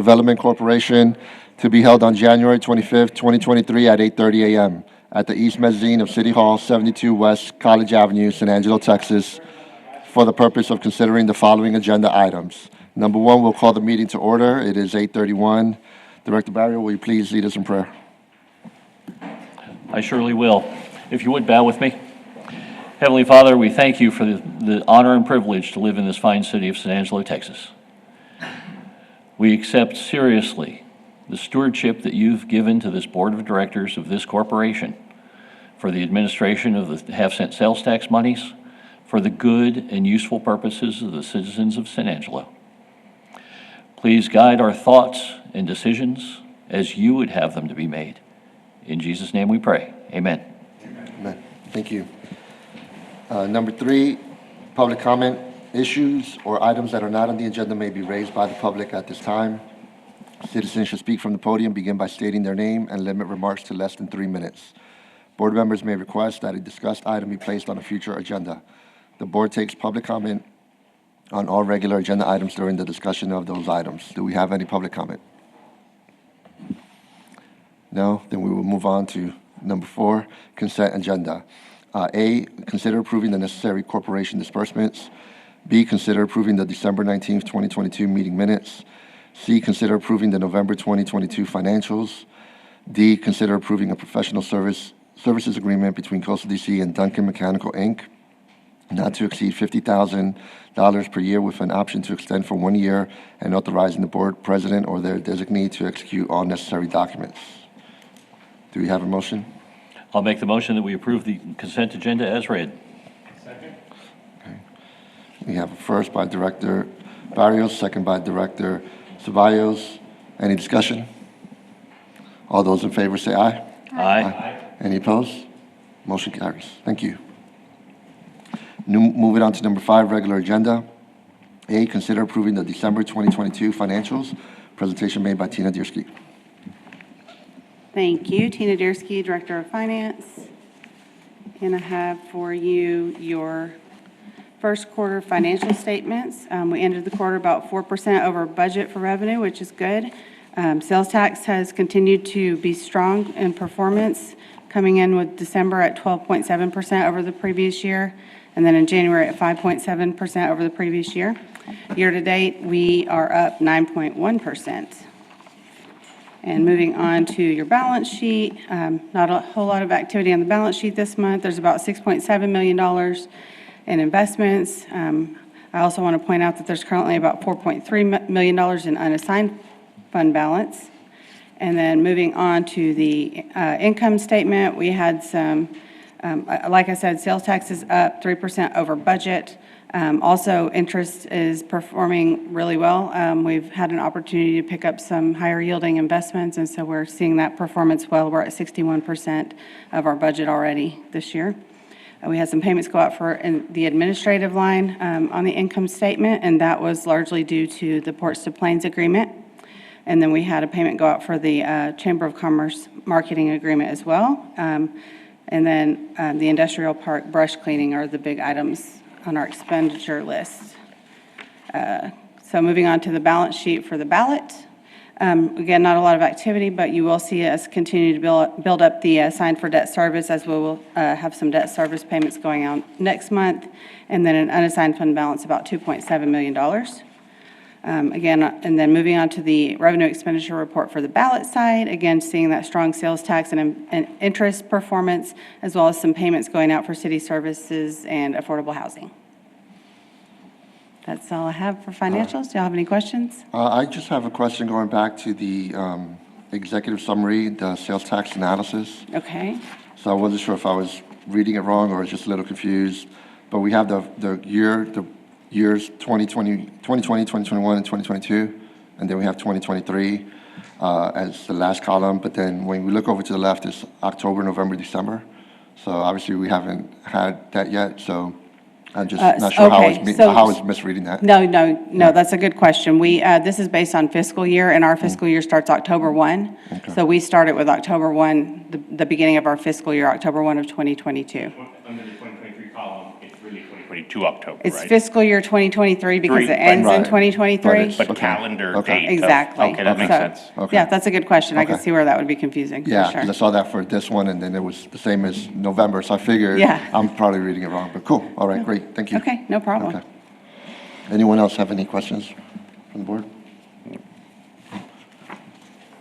Development Corporation to be held on January 25th, 2023 at 8:30 a.m. at the East Mezzanine of City Hall, 72 West College Avenue, San Angelo, Texas, for the purpose of considering the following agenda items. Number one, we'll call the meeting to order. It is 8:31. Director Barrio, will you please lead us in prayer? I surely will. If you would, bow with me. Heavenly Father, we thank you for the honor and privilege to live in this fine city of San Angelo, Texas. We accept seriously the stewardship that you've given to this board of directors of this corporation for the administration of the half-cent sales tax monies, for the good and useful purposes of the citizens of San Angelo. Please guide our thoughts and decisions as you would have them to be made. In Jesus' name we pray. Amen. Amen. Thank you. Number three, public comment. Issues or items that are not on the agenda may be raised by the public at this time. Citizens should speak from the podium, begin by stating their name, and limit remarks to less than 3 minutes. Board members may request that a discussed item be placed on a future agenda. The board takes public comment on all regular agenda items during the discussion of those items. Do we have any public comment? No? Then we will move on to number 4, consent agenda. A, consider approving the necessary corporation disbursements. B, consider approving the December 19th, 2022 meeting minutes. C, consider approving the November 2022 financials. D, consider approving a professional services agreement between Coastal DC and Duncan Mechanical, Inc., not to exceed $50,000 per year with an option to extend for 1 year, and authorizing the board president or their designee to execute all necessary documents. Do we have a motion? I'll make the motion that we approve the consent agenda as read. Second. Okay. We have a first by Director Barrios, second by Director Ceballos. Any discussion? All those in favor say aye. Aye. Any opposed? Motion carries. Thank you. Moving on to number 5, regular agenda. A, consider approving the December 2022 financials. Presentation made by Tina Diersky. Thank you. Tina Diersky, Director of Finance. And I have for you your first quarter financial statements. We ended the quarter about 4% over budget for revenue, which is good. Sales tax has continued to be strong in performance, coming in with December at 12.7% over the previous year, and then in January at 5.7% over the previous year. Year to date, we are up 9.1%. And moving on to your balance sheet, not a whole lot of activity on the balance sheet this month. There's about $6.7 million in investments. I also want to point out that there's currently about $4.3 million in unassigned fund balance. And then moving on to the income statement, we had some, like I said, sales tax is up 3% over budget. Also, interest is performing really well. We've had an opportunity to pick up some higher yielding investments, and so we're seeing that performance well. We're at 61% of our budget already this year. We had some payments go out for in the administrative line on the income statement, and that was largely due to the Ports to Plains agreement. And then we had a payment go out for the Chamber of Commerce marketing agreement as well. And then the industrial park brush cleaning are the big items on our expenditure list. So moving on to the balance sheet for the ballot. Again, not a lot of activity, but you will see us continue to build up the assigned for debt service, as we will have some debt service payments going out next month, and then an unassigned fund balance about $2.7 million. Again, and then moving on to the revenue expenditure report for the ballot side, again, seeing that strong sales tax and interest performance, as well as some payments going out for city services and affordable housing. That's all I have for financials. Do y'all have any questions? I just have a question going back to the executive summary, the sales tax analysis. Okay. So I wasn't sure if I was reading it wrong or just a little confused. But we have the years 2020, 2021, and 2022, and then we have 2023 as the last column. But then when we look over to the left, it's October, November, December. So obviously we haven't had that yet. So I'm just not sure how I was misreading that. No, that's a good question. This is based on fiscal year, and our fiscal year starts October 1. Okay. So we started with October 1, the beginning of our fiscal year, October 1 of 2022. Under the 2023 column, it's really 2022. to October, It's right? fiscal year 2023 because Three, it ends in right. 2023. But Okay. calendar Okay. date. Exactly. Okay, that makes So, sense. Okay. Yeah, that's a good question. I can Okay. see where that would be confusing, for Yeah, sure. because I saw that for this one, and then it was the same as November, so I figured Yeah. I'm probably reading it wrong, but cool. All right, great, thank you. Okay, no problem. Okay. Anyone else have any questions from the board?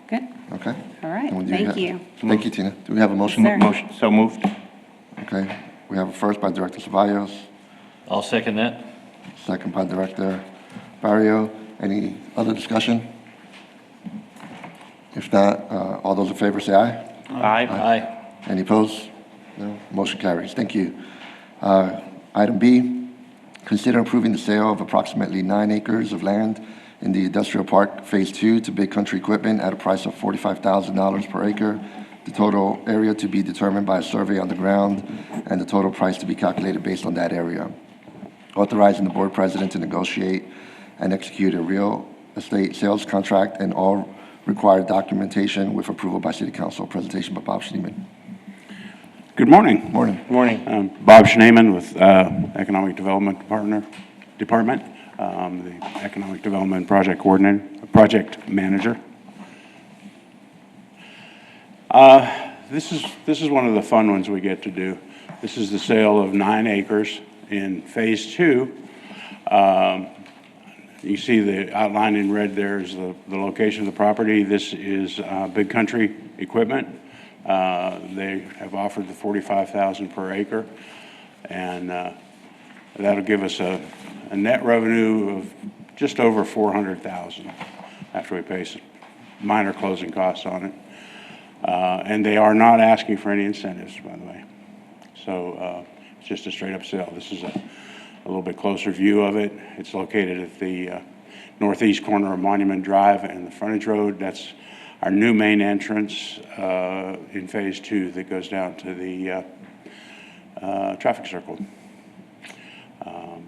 Good. Okay. All right, And do thank have- you. Thank you, Tina. Do we have a motion? Yes, sir. Motion, so moved. Okay, we have a first by Director Ceballos, I'll second that. second by Director Barrio. Any other discussion? If not, all those in favor say aye. Aye. Aye. Any opposed? No. Motion carries. Thank you. Item B, consider approving the sale of approximately 9 acres of land in the Industrial Park Phase 2 to Big Country Equipment at a price of $45,000 per acre. The total area to be determined by a survey on the ground and the total price to be calculated based on that area. Authorizing the board president to negotiate and execute a real estate sales contract and all required documentation with approval by city council. Presentation by Bob Schneeman. Good morning. Morning. Morning. Bob Schneeman with Economic Development Department, the Economic Development Project Coordinator, Project Manager. This is one of the fun ones we get to do. This is the sale of 9 acres in Phase 2. You see the outline in red there is the location of the property. This is Big Country Equipment. They have offered the $45,000 per acre, and that'll give us a net revenue of just over $400,000 after we pay some minor closing costs on it. And they are not asking for any incentives, by the way. So it's just a straight-up sale. This is a little bit closer view of it. It's located at the northeast corner of Monument Drive and the frontage road. That's our new main entrance in Phase 2 that goes down to the traffic circle.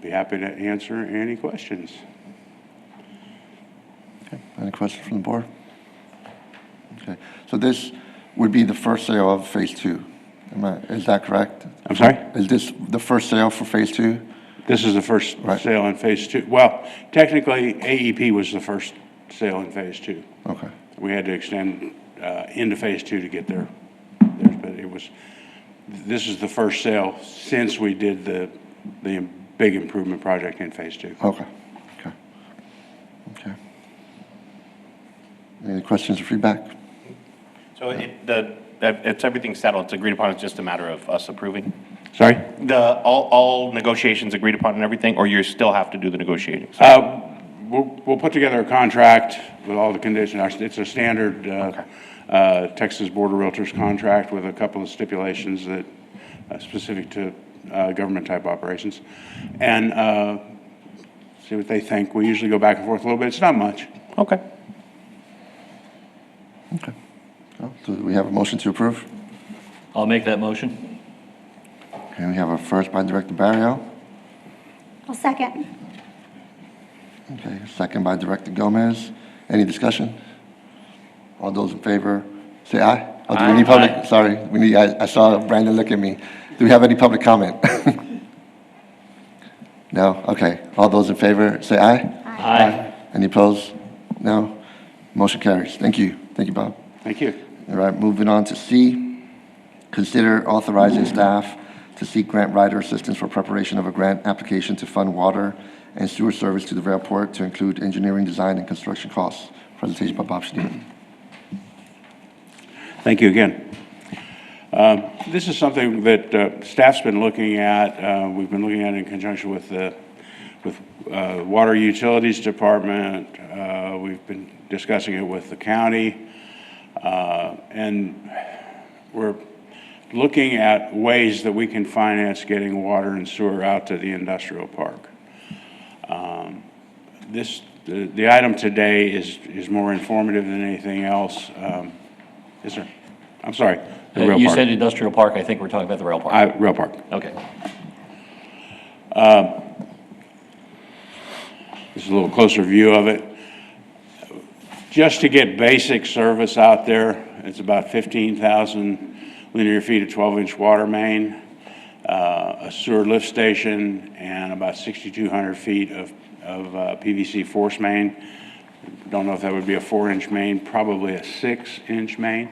Be happy to answer any questions. Okay. Any questions from the board? Okay, so this would be the first sale of Phase 2. Is that correct? I'm sorry? Is this the first sale for Phase 2? This is the first Right. sale in Phase 2. Well, technically, AEP was the first sale in Phase 2. Okay, We had to extend into Phase 2 to get there, but this is the first sale since we did the big improvement project in Phase 2. okay, okay. Okay. Any questions or feedback? So it's everything settled, it's agreed upon, it's just a matter of us approving? Sorry? All negotiations agreed upon and everything, or you still have to do the negotiating? We'll put together a contract with all the conditions. It's a standard Texas Board of Realtors contract with a couple of stipulations that specific to government-type operations. And see what they think. We usually go back and forth a little bit. It's not much. Okay. Okay. Oh, so we have a motion to approve? I'll make that motion. Okay, we have a first by Director Barrio. I'll second. Okay, second by Director Gomez. Any discussion? All those in favor, say aye. Oh, do we need public? Aye. Sorry, I saw Brandon look at me. Do we have any public comment? No? Okay. All those in favor, say aye. Aye. Any opposed? No? Motion carries. Thank you. Thank you, Bob. Thank you. All right, moving on to C. Consider authorizing staff to seek grant writer assistance for preparation of a grant application to fund water and sewer service to the railport to include engineering, design, and construction costs. Presentation by Bob Schneeman. Thank you again. This is something that staff's been looking at. We've been looking at it in conjunction with the Water Utilities Department. We've been discussing it with the county. And we're looking at ways that we can finance getting water and sewer out to the industrial park. The item today is more informative than anything else. Yes, sir. I'm sorry. The rail You park. said industrial park, I think we're talking about the rail park. Rail park. Okay. This is a little closer view of it. Just to get basic service out there, it's about 15,000 linear feet of 12-inch water main. a sewer lift station, and about 6,200 feet of PVC force main. Don't know if that would be a 4-inch main, probably a 6-inch main,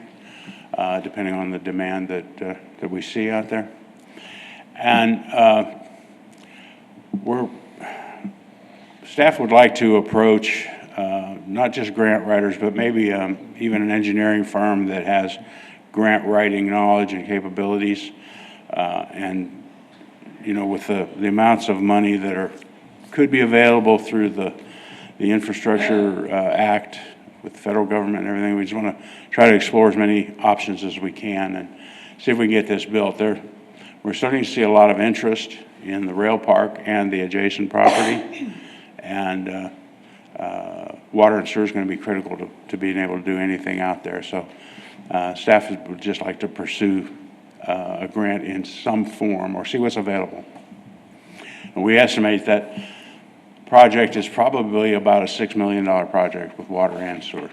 depending on the demand that we see out there. And staff would like to approach not just grant writers, but maybe even an engineering firm that has grant writing knowledge and capabilities. And, you know, with the amounts of money that could be available through the Infrastructure Act with the federal government and everything, we just want to try to explore as many options as we can and see if we can get this built. We're starting to see a lot of interest in the rail park and the adjacent property, and water and sewer is going to be critical to being able to do anything out there. So staff would just like to pursue a grant in some form or see what's available. And we estimate that project is probably about a $6 million project with water and sewer.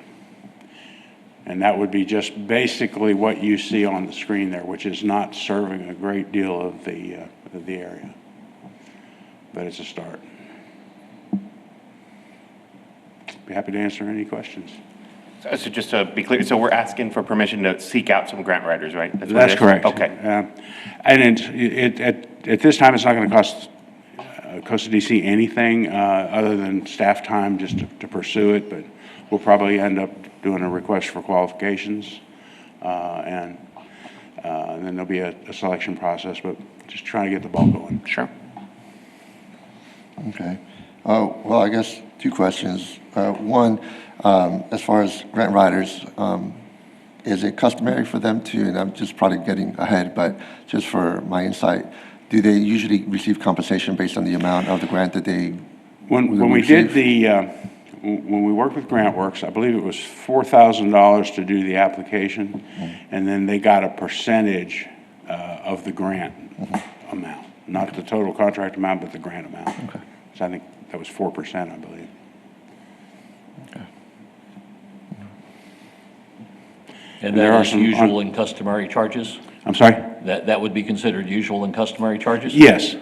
And that would be just basically what you see on the screen there, which is not serving a great deal of the area. But it's a start. Be happy to answer any questions. So just to be clear, so we're asking for permission to seek out some grant writers, right? What it That's is? correct. Okay. And at this time, it's not going to cost Costa DC anything other than staff time just to pursue it, but we'll probably end up doing a request for qualifications, and then there'll be a selection process, but just trying to get the ball going. Sure. Okay. Well, I guess two questions. One, as far as grant writers, is it customary for them to, and I'm just probably getting ahead, but just for my insight, do they usually receive compensation based on the amount of the grant that they When we did when we worked with GrantWorks, I believe it was $4,000 to do the application, and then they got a percentage of the grant amount, not the total contract amount, but the grant amount. Okay. So I think that was 4%, I believe. Okay. And There that are is some usual and customary charges? I'm sorry? That would be considered usual and customary charges? Yes.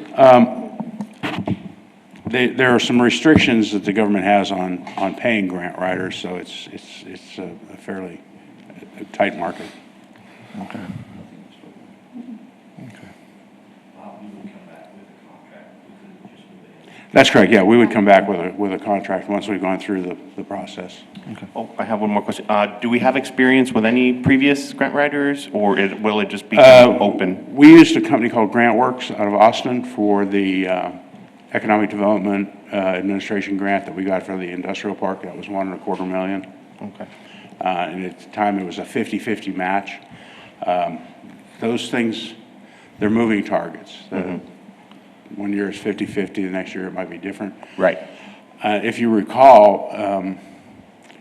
There are some restrictions that the government has on paying grant writers, so it's a fairly tight market. Okay. That's correct, yeah, we would come back with a contract once we've gone through the process. Oh, I have one more question. Do we have experience with any previous grant writers, or will it just be kind of open? We used a company called GrantWorks out of Austin for the Economic Development Administration grant that we got for the industrial park. That was $1.25 million. Okay. And at the time, it was a 50-50 match. Those things, they're moving targets. One year is 50-50, the next year it might be different. Right. If you recall,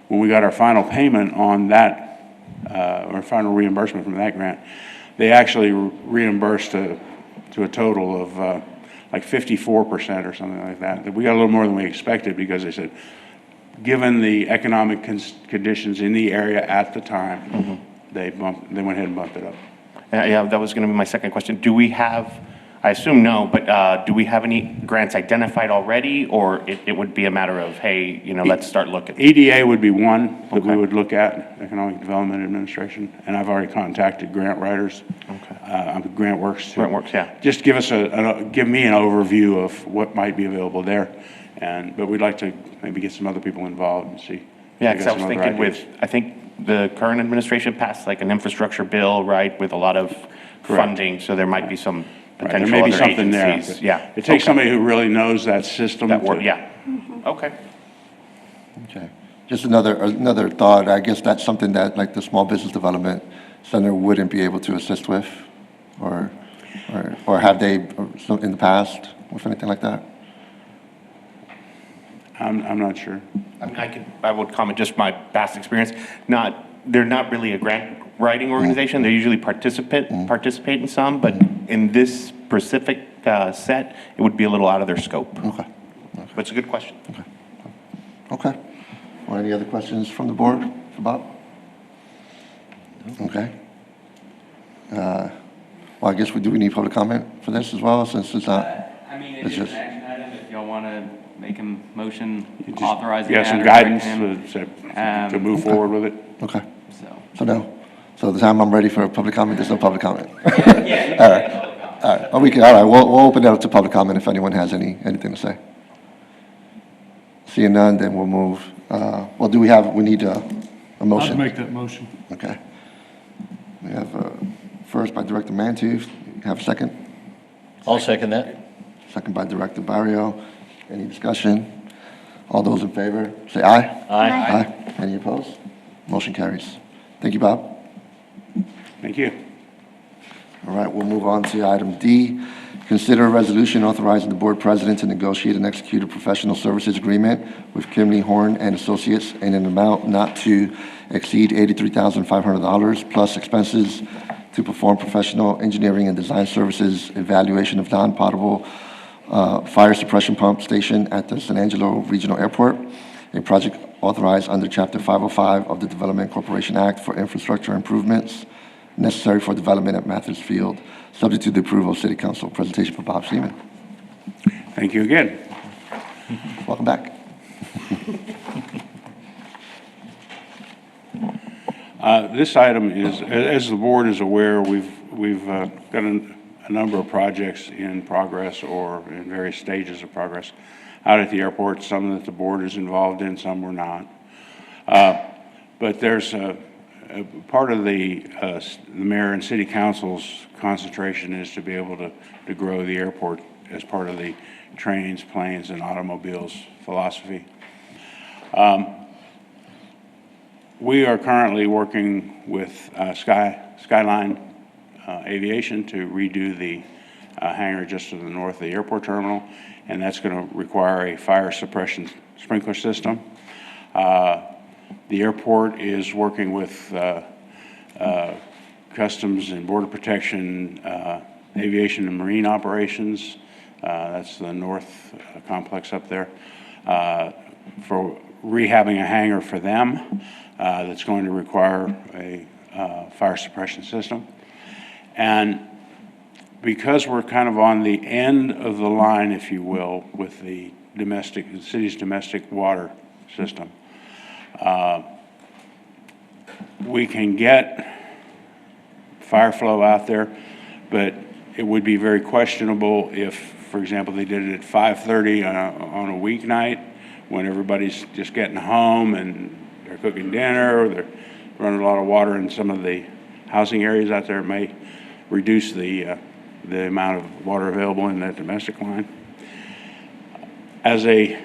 when we got our final payment on that, or final reimbursement from that grant, they actually reimbursed to a total of like 54% or something like that. We got a little more than we expected because they said, given the economic conditions in the area at the time, they went ahead and bumped it up. Yeah, that was going to be my second question. Do we have, I assume no, but do we have any grants identified already, or it would be a matter of, hey, you know, let's start looking? EDA would be one that we Okay. would look at, Economic Development Administration, and I've already contacted grant writers. Okay. GrantWorks too. GrantWorks, yeah. Just give us give me an overview of what might be available there, but we'd like to maybe get some other people involved and see. Yeah, get because I was some other thinking ideas. I think the current administration passed like an infrastructure bill, right, with a lot of funding, so there might be some Right, potential there may be other something there. agencies. but Yeah. It takes Okay. somebody who really knows that system. That work, to- yeah. Okay. Okay. Just another thought, I guess that's something that like the Small Business Development Center wouldn't be able to assist with, or have they in the past with anything like that? I'm not sure. I mean, I would comment just my past experience. They're not really a grant writing organization. They usually participate in some, but in this specific set, it would be a little out of their scope. Okay. But it's a good question. Okay. Or any other questions from the board for Bob? Okay. Well, I guess do we need public comment for this as well, since it's not? I mean, It's it is just- an action item, if y'all want to make a motion Just- authorizing Yeah, that. some or guidance direct him, to move forward with it. Okay, So, so no. So the time I'm ready for public comment, there's no public comment. yeah, you can make public comment. All right, oh, we can, all right, we'll open it up to public comment if anyone has anything to say. Seeing none, then we'll move, well, we need a motion? I'd make that motion. Okay. We have, first by Director Mantuf, have a second? I'll second that. Second by Director Barrio. Any discussion? All those in favor, say aye. Aye. Aye. Any opposed? Motion carries. Thank you, Bob. Thank you. All right, we'll move on to item D. Consider a resolution authorizing the board president to negotiate and execute a professional services agreement with Kimney Horn and Associates in an amount not to exceed $83,500 plus expenses to perform professional engineering and design services evaluation of non-potable fire suppression pump station at the San Angelo Regional Airport, a project authorized under Chapter 505 of the Development Corporation Act for infrastructure improvements necessary for development at Mathers Field, subject to the approval of City Council. Presentation for Bob Seaman. Thank you again. Welcome back. This item is, as the board is aware, we've got a number of projects in progress or in various stages of progress out at the airport, some that the board is involved in, some we're not. But there's a part of the mayor and city council's concentration is to be able to grow the airport as part of the trains, planes, and automobiles philosophy. We are currently working with Skyline Aviation to redo the hangar just to the north of the airport terminal, and that's going to require a fire suppression sprinkler system. The airport is working with Customs and Border Protection, Aviation and Marine Operations, that's the north complex up there, for rehabbing a hangar for them that's going to require a fire suppression system. And because we're kind of on the end of the line, if you will, with the city's domestic water system, we can get fire flow out there, but it would be very questionable if, for example, they did it at 5:30 on a weeknight when everybody's just getting home and they're cooking dinner, or they're running a lot of water in some of the housing areas out there. It may reduce the amount of water available in that domestic line. As a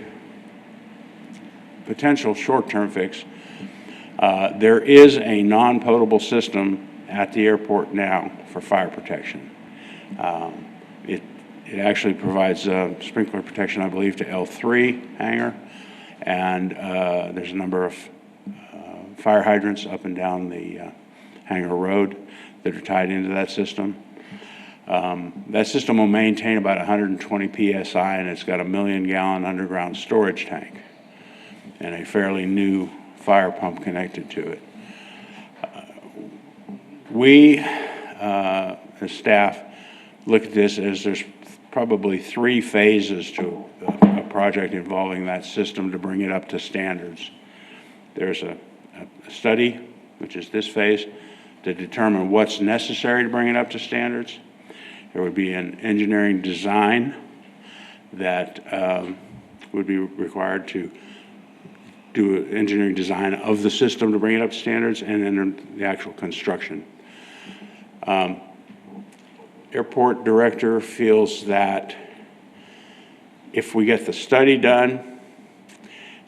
potential short-term fix, there is a non-potable system at the airport now for fire protection. It actually provides sprinkler protection, I believe, to L3 hangar, and there's a number of fire hydrants up and down the hangar road that are tied into that system. That system will maintain about 120 PSI, and it's got a 1 million gallon underground storage tank and a fairly new fire pump connected to it. We, as staff, look at this as there's probably 3 phases to a project involving that system to bring it up to standards. There's a study, which is this phase, to determine what's necessary to bring it up to standards. There would be an engineering design that would be required to do an engineering design of the system to bring it up to standards, and then the actual construction. Airport director feels that if we get the study done,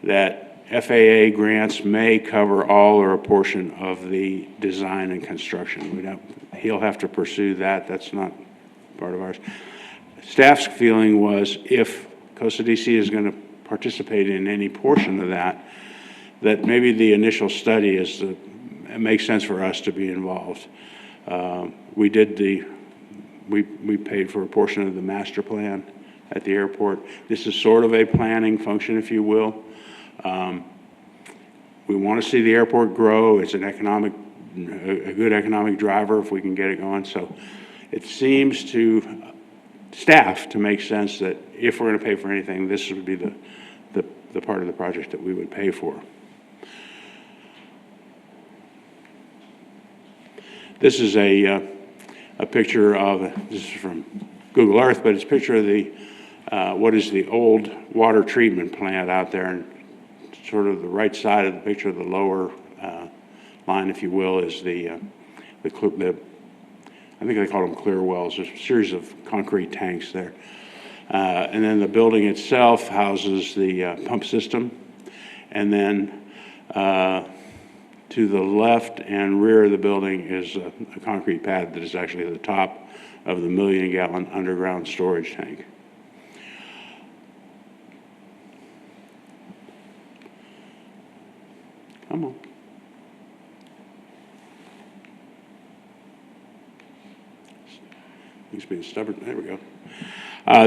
that FAA grants may cover all or a portion of the design and construction. He'll have to pursue that. That's not part of ours. Staff's feeling was if Costa DC is going to participate in any portion of that, that maybe the initial study it makes sense for us to be involved. We paid for a portion of the master plan at the airport. This is sort of a planning function, if you will. We want to see the airport grow. It's a good economic driver if we can get it going. So it seems to staff to make sense that if we're going to pay for anything, this would be the part of the project that we would pay for. This is a picture of, this is from Google Earth, but it's a picture of the, what is the old water treatment plant out there, and sort of the right side of the picture, the lower line, if you will, is the I think they call them clear wells. There's a series of concrete tanks there. And then the building itself houses the pump system. And then to the left and rear of the building is a concrete pad that is actually at the top of the 1 million gallon underground storage tank. Come on. He's being stubborn. There we go.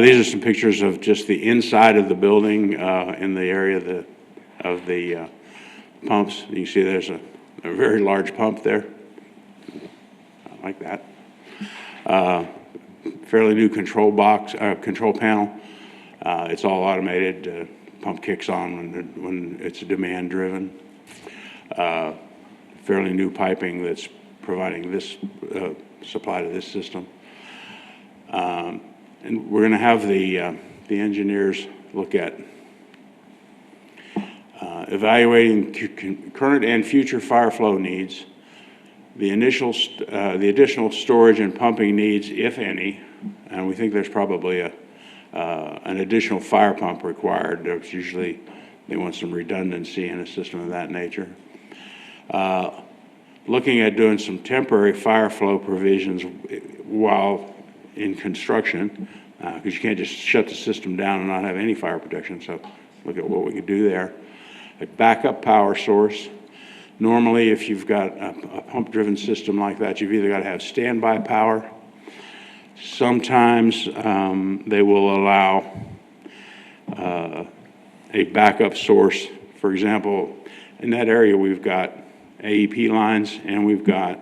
These are some pictures of just the inside of the building in the area of the pumps. You can see there's a very large pump there. I like that. Fairly new control panel. It's all automated. Pump kicks on when it's demand driven. Fairly new piping that's providing this supply to this system. And we're going to have the engineers look at evaluating current and future fire flow needs, the additional storage and pumping needs, if any, and we think there's probably an additional fire pump required. There's usually, they want some redundancy in a system of that nature. Looking at doing some temporary fire flow provisions while in construction, because you can't just shut the system down and not have any fire protection. So look at what we could do there. A backup power source. Normally, if you've got a pump-driven system like that, you've either got to have standby power. Sometimes they will allow a backup source. For example, in that area, we've got AEP lines and we've got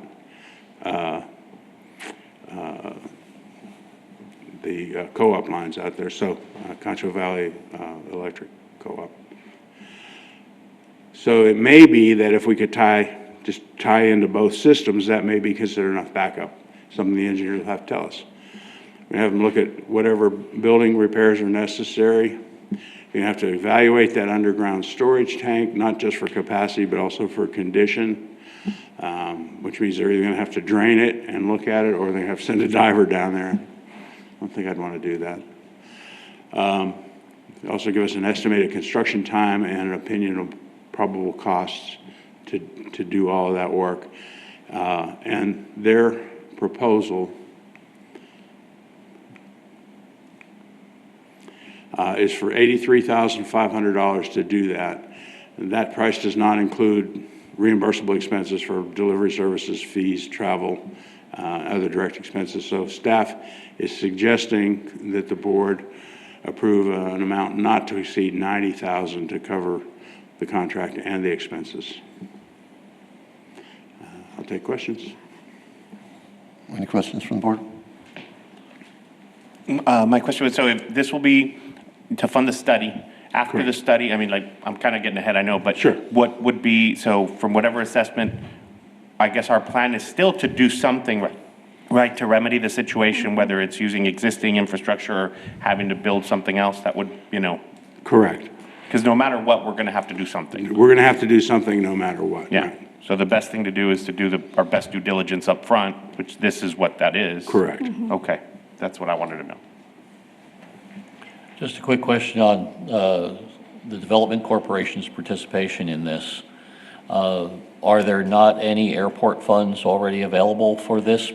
the co-op lines out there, so Concho Valley Electric Co-op. So it may be that if we could just tie into both systems, that may be considered enough backup. Something the engineers will have to tell us. We have them look at whatever building repairs are necessary. You have to evaluate that underground storage tank, not just for capacity, but also for condition, which means they're either going to have to drain it and look at it, or they have to send a diver down there. I don't think I'd want to do that. Also give us an estimated construction time and an opinion of probable costs to do all of that work. And their proposal is for $83,500 to do that. And that price does not include reimbursable expenses for delivery services, fees, travel, other direct expenses. So staff is suggesting that the board approve an amount not to exceed $90,000 to cover the contract and the expenses. I'll take questions. Any questions from the board? My question was, so if this will be to fund the study, after Correct. the study, I mean, like, I'm kind of getting ahead, I know, but Sure. what would be, so from whatever assessment, I guess our plan is still to do something, right, to remedy the situation, whether it's using existing infrastructure or having to build something else that would, Correct. because no matter what, we're going to have to do something. We're going to have to do something no matter what. Yeah. Right? So the best thing to do is to do our best due diligence up front, which this is what that is. Correct. Okay, that's what I wanted to know. Just a quick question on the Development Corporation's participation in this. Are there not any airport funds already available for this?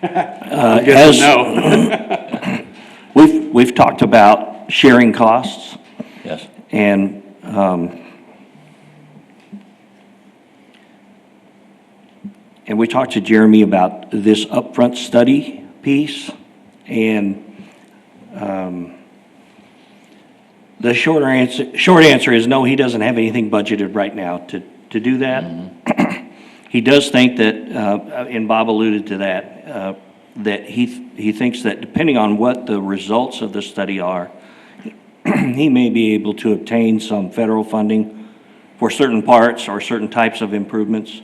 I guess no. We've talked about sharing costs, Yes. and we talked to Jeremy about this upfront study piece, and The short answer is no, he doesn't have anything budgeted right now to do that. He does think that, and Bob alluded to that, that he thinks that depending on what the results of the study are, he may be able to obtain some federal funding for certain parts or certain types of improvements,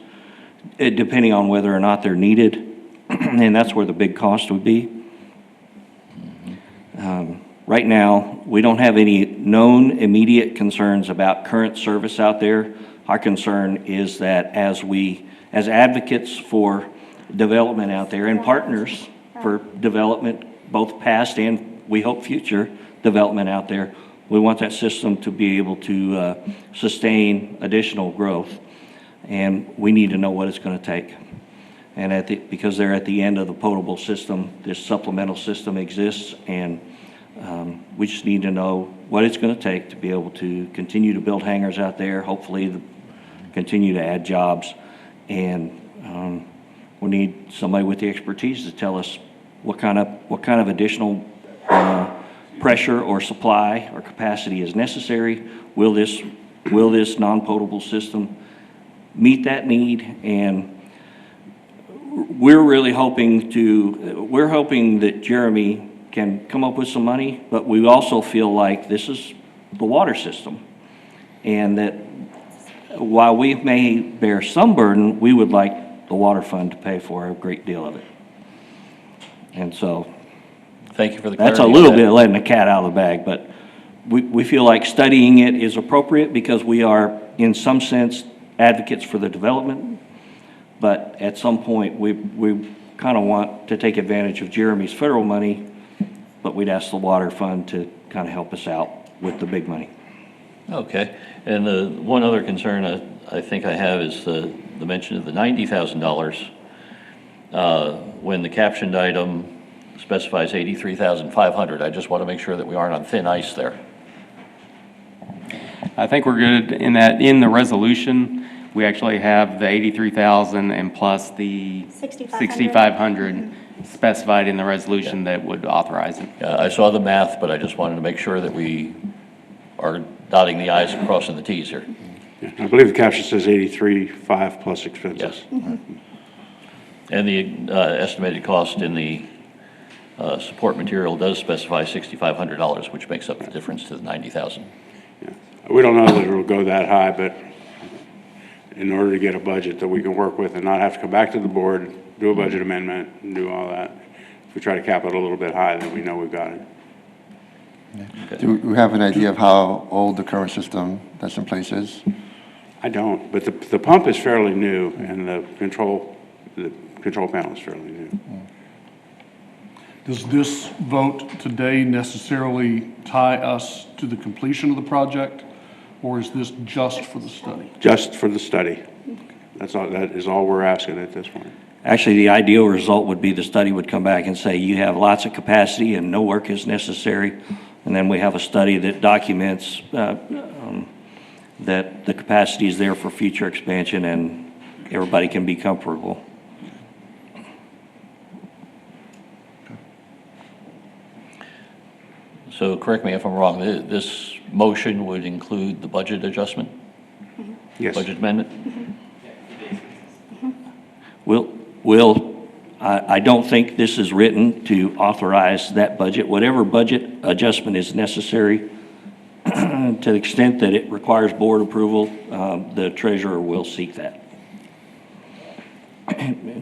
depending on whether or not they're needed. And that's where the big cost would be. Right now, we don't have any known immediate concerns about current service out there. Our concern is that as advocates for development out there and partners for development, both past and we hope future development out there, we want that system to be able to sustain additional growth. And we need to know what it's going to take. And because they're at the end of the potable system, this supplemental system exists, and we just need to know what it's going to take to be able to continue to build hangars out there, hopefully continue to add jobs. And we need somebody with the expertise to tell us what kind of additional pressure or supply or capacity is necessary. Will this non-potable system meet that need? And we're really hoping that Jeremy can come up with some money, but we also feel like this is the water system. And that while we may bear some burden, we would like the water fund to pay for a great deal of it. And so Thank you for the that's clarity a on little that. bit letting the cat out of the bag, but we feel like studying it is appropriate because we are, in some sense, advocates for the development. But at some point, we kind of want to take advantage of Jeremy's federal money, but we'd ask the water fund to kind of help us out with the big money. Okay, and the one other concern I think I have is the mention of the $90,000 when the captioned item specifies $83,500. I just want to make sure that we aren't on thin ice there. I think we're good in that, in the resolution, we actually have the 83,000 and plus the 6,500 specified in the resolution that would authorize it. I saw the math, but I just wanted to make sure that we are dotting the i's and crossing the t's here. Yeah, I believe the caption says 83.5 plus expenses. Yes. And the estimated cost in the support material does specify $6,500, which makes up the difference to the $90,000. Yeah. We don't know that it'll go that high, but in order to get a budget that we can work with and not have to come back to the board, do a budget amendment, and do all that, if we try to cap it a little bit high, then we know we've got it. Do we have an idea of how old the current system that's in place is? I don't, but the pump is fairly new, and the control panel is fairly new. Does this vote today necessarily tie us to the completion of the project, or is this just for the study? Just for the study. That's all, that is all we're asking at this point. Actually, the ideal result would be the study would come back and say, you have lots of capacity and no work is necessary. And then we have a study that documents that the capacity is there for future expansion and everybody can be comfortable. So correct me if I'm wrong, this motion would include the budget adjustment? Yes. Budget amendment? I don't think this is written to authorize that budget. Whatever budget adjustment is necessary, to the extent that it requires board approval, the treasurer will seek that.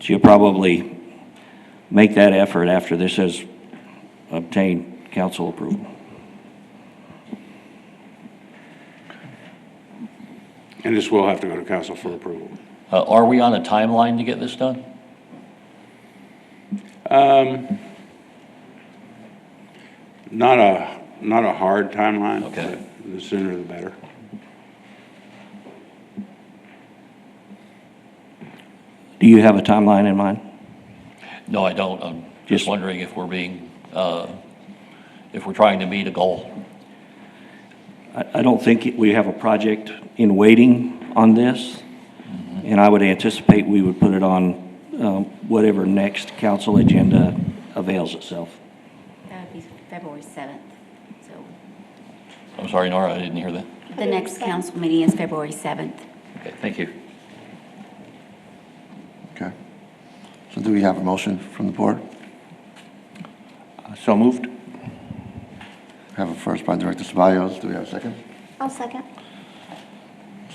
She'll probably make that effort after this has obtained council approval. And this will have to go to council for approval. Are we on a timeline to get this done? Not a hard timeline. Okay. But the sooner the better. Do you have a timeline in mind? No, I don't. I'm just Just- wondering if we're being, if we're trying to meet a goal. I don't think we have a project in waiting on this, and I would anticipate we would put it on whatever next council agenda avails itself. That would be February 7th, so. I'm sorry, Nora, I didn't hear that. The next council meeting is February 7th. Okay, thank you. Okay. So do we have a motion from the board? So moved? Have a first by Director Ceballos. Do we have a second? I'll second.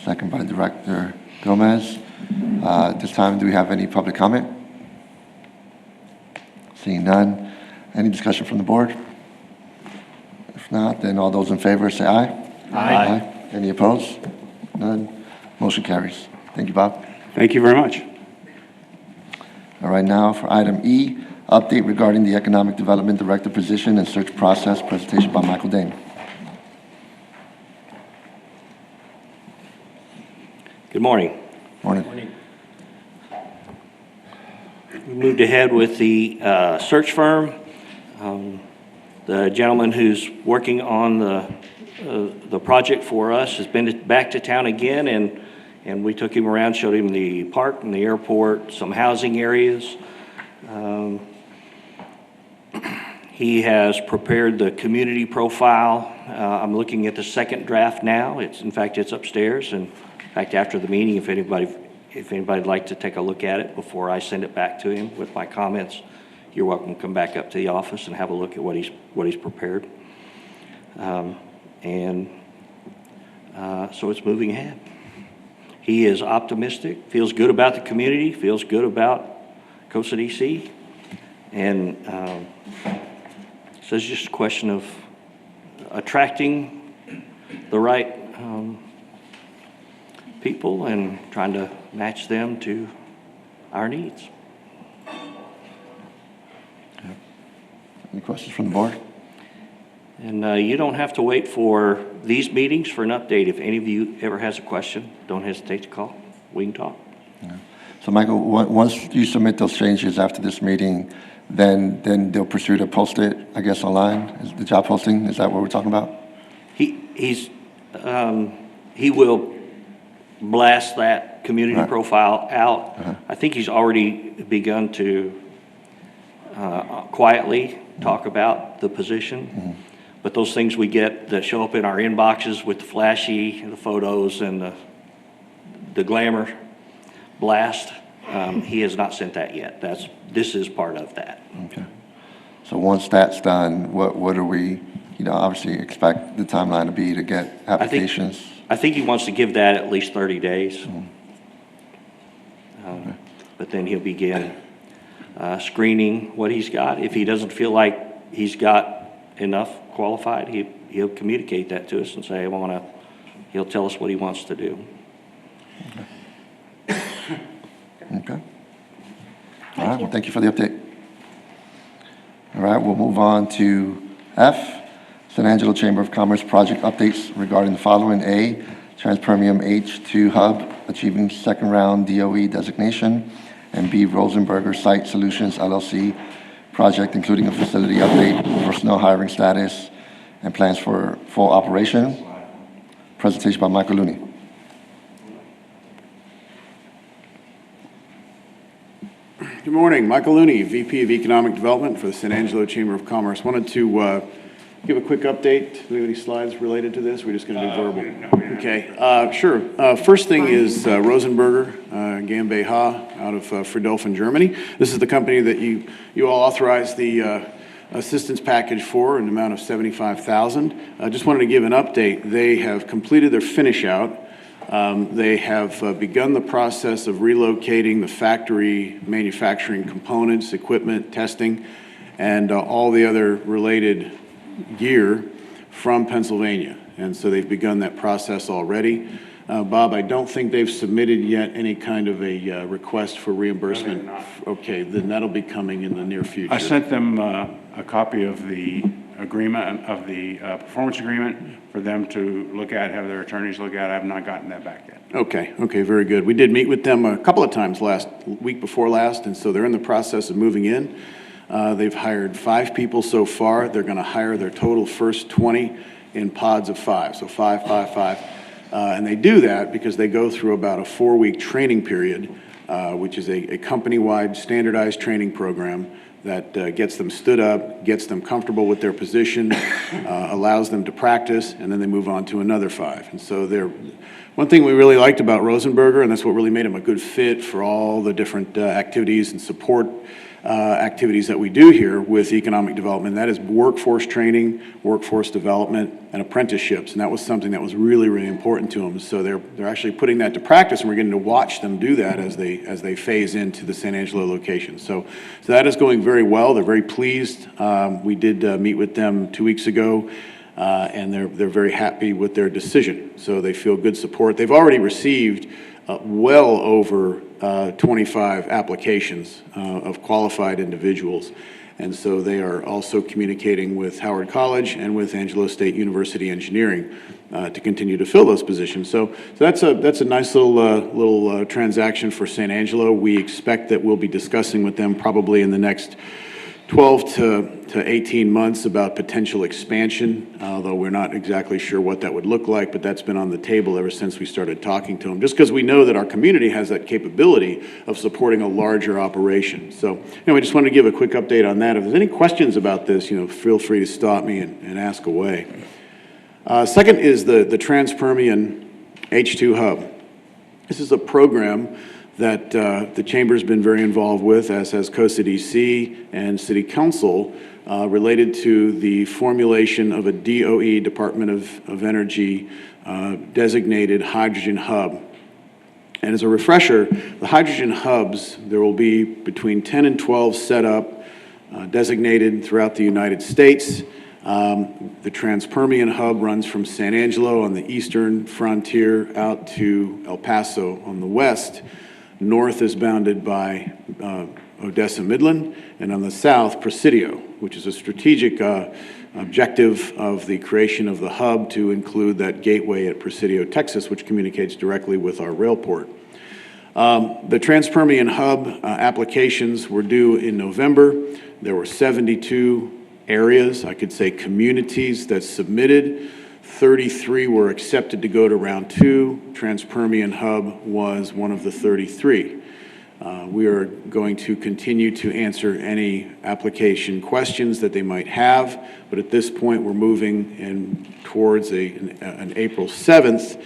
Second by Director Gomez. At this time, do we have any public comment? Seeing none. Any discussion from the board? If not, then all those in favor say aye. Aye. Any opposed? None. Motion carries. Thank you, Bob. Thank you very much. All right, now for item E, update regarding the Economic Development Director position and search process, presentation by Michael Dane. Good morning. Morning. We moved ahead with the search firm. The gentleman who's working on the project for us has been back to town again, and we took him around, showed him the park and the airport, some housing areas. He has prepared the community profile. I'm looking at the second draft now. In fact, it's upstairs. And in fact, after the meeting, if anybody'd like to take a look at it before I send it back to him with my comments, you're welcome to come back up to the office and have a look at what he's prepared. So it's moving ahead. He is optimistic, feels good about the community, feels good about Costa DC, and so it's just a question of attracting the right people and trying to match them to our needs. Any questions from the board? And you don't have to wait for these meetings for an update. If any of you ever has a question, don't hesitate to call. We can talk. So, Michael, once you submit those changes after this meeting, then they'll pursue to post it, I guess, online? Is the job posting, is that what we're talking about? He will blast that community Right. profile out. I think he's already begun to quietly talk about the position. But those things we get that show up in our inboxes with the flashy, the photos and the glamour blast, he has not sent that yet. This is part of that. Okay. So once that's done, what do we, obviously expect the timeline to be to get applications? I think he wants to give that at least 30 days. But then he'll begin screening what he's got. If he doesn't feel like he's got enough qualified, he'll communicate that to us and say, he'll tell us what he wants to do. Okay. All right, well, thank you for the update. All right, we'll move on to F, San Angelo Chamber of Commerce project updates regarding the following. A, Transpermium H2 Hub achieving second round DOE designation, and B, Rosenberger Site Solutions LLC project including a facility update, personnel hiring status, and plans for full operation. Presentation by Michael Looney. Good morning, Michael Looney, VP of Economic Development for the San Angelo Chamber of Commerce. Wanted to give a quick update. Do we have any slides related to this? We're just going to do verbal. Okay, sure. First thing is Rosenberger GmbH out of Friedolfen, Germany. This is the company that you all authorized the assistance package for an amount of $75,000. I just wanted to give an update. They have completed their finish out. They have begun the process of relocating the factory manufacturing components, equipment, testing, and all the other related gear from Pennsylvania. And so they've begun that process already. Bob, I don't think they've submitted yet any kind of a request for reimbursement. Okay, then that'll be coming in the near future. I sent them a copy of the agreement, of the performance agreement for them to look at, have their attorneys look at. I have not gotten that back yet. Okay, very good. We did meet with them a couple of times week before last, and so they're in the process of moving in. They've hired 5 people so far. They're going to hire their total first 20 in pods of 5, so 5, 5, 5. And they do that because they go through about a 4-week training period, which is a company-wide standardized training program that gets them stood up, gets them comfortable with their position, allows them to practice, and then they move on to another 5. And so one thing we really liked about Rosenberger, and that's what really made him a good fit for all the different activities and support activities that we do here with economic development, that is workforce training, workforce development, and apprenticeships. And that was something that was really, really important to them. So they're actually putting that to practice, and we're getting to watch them do that as they phase into the San Angelo location. So that is going very well. They're very pleased. We did meet with them 2 weeks ago. And they're very happy with their decision. So they feel good support. They've already received well over 25 applications of qualified individuals. And so they are also communicating with Howard College and with Angelo State University Engineering to continue to fill those positions. So that's a nice little transaction for San Angelo. We expect that we'll be discussing with them probably in the next 12 to 18 months about potential expansion, although we're not exactly sure what that would look like, but that's been on the table ever since we started talking to them, just because we know that our community has that capability of supporting a larger operation. So anyway, I just wanted to give a quick update on that. If there's any questions about this, feel free to stop me and ask away. Second is the Trans-Permian H2 Hub. This is a program that the Chamber's been very involved with, as has COSA DC and City Council, related to the formulation of a DOE, Department of Energy, designated hydrogen hub. And as a refresher, the hydrogen hubs, there will be between 10 and 12 set up, designated throughout the United States. The Trans-Permian hub runs from San Angelo on the eastern frontier out to El Paso on the west. North is bounded by Odessa Midland, and on the south, Presidio, which is a strategic objective of the creation of the hub to include that gateway at Presidio, Texas, which communicates directly with our rail port. The Trans-Permian hub applications were due in November. There were 72 areas, I could say communities, that submitted. 33 were accepted to go to round 2. Trans-Permian Hub was one of the 33. We are going to continue to answer any application questions that they might have, but at this point we're moving towards an April 7th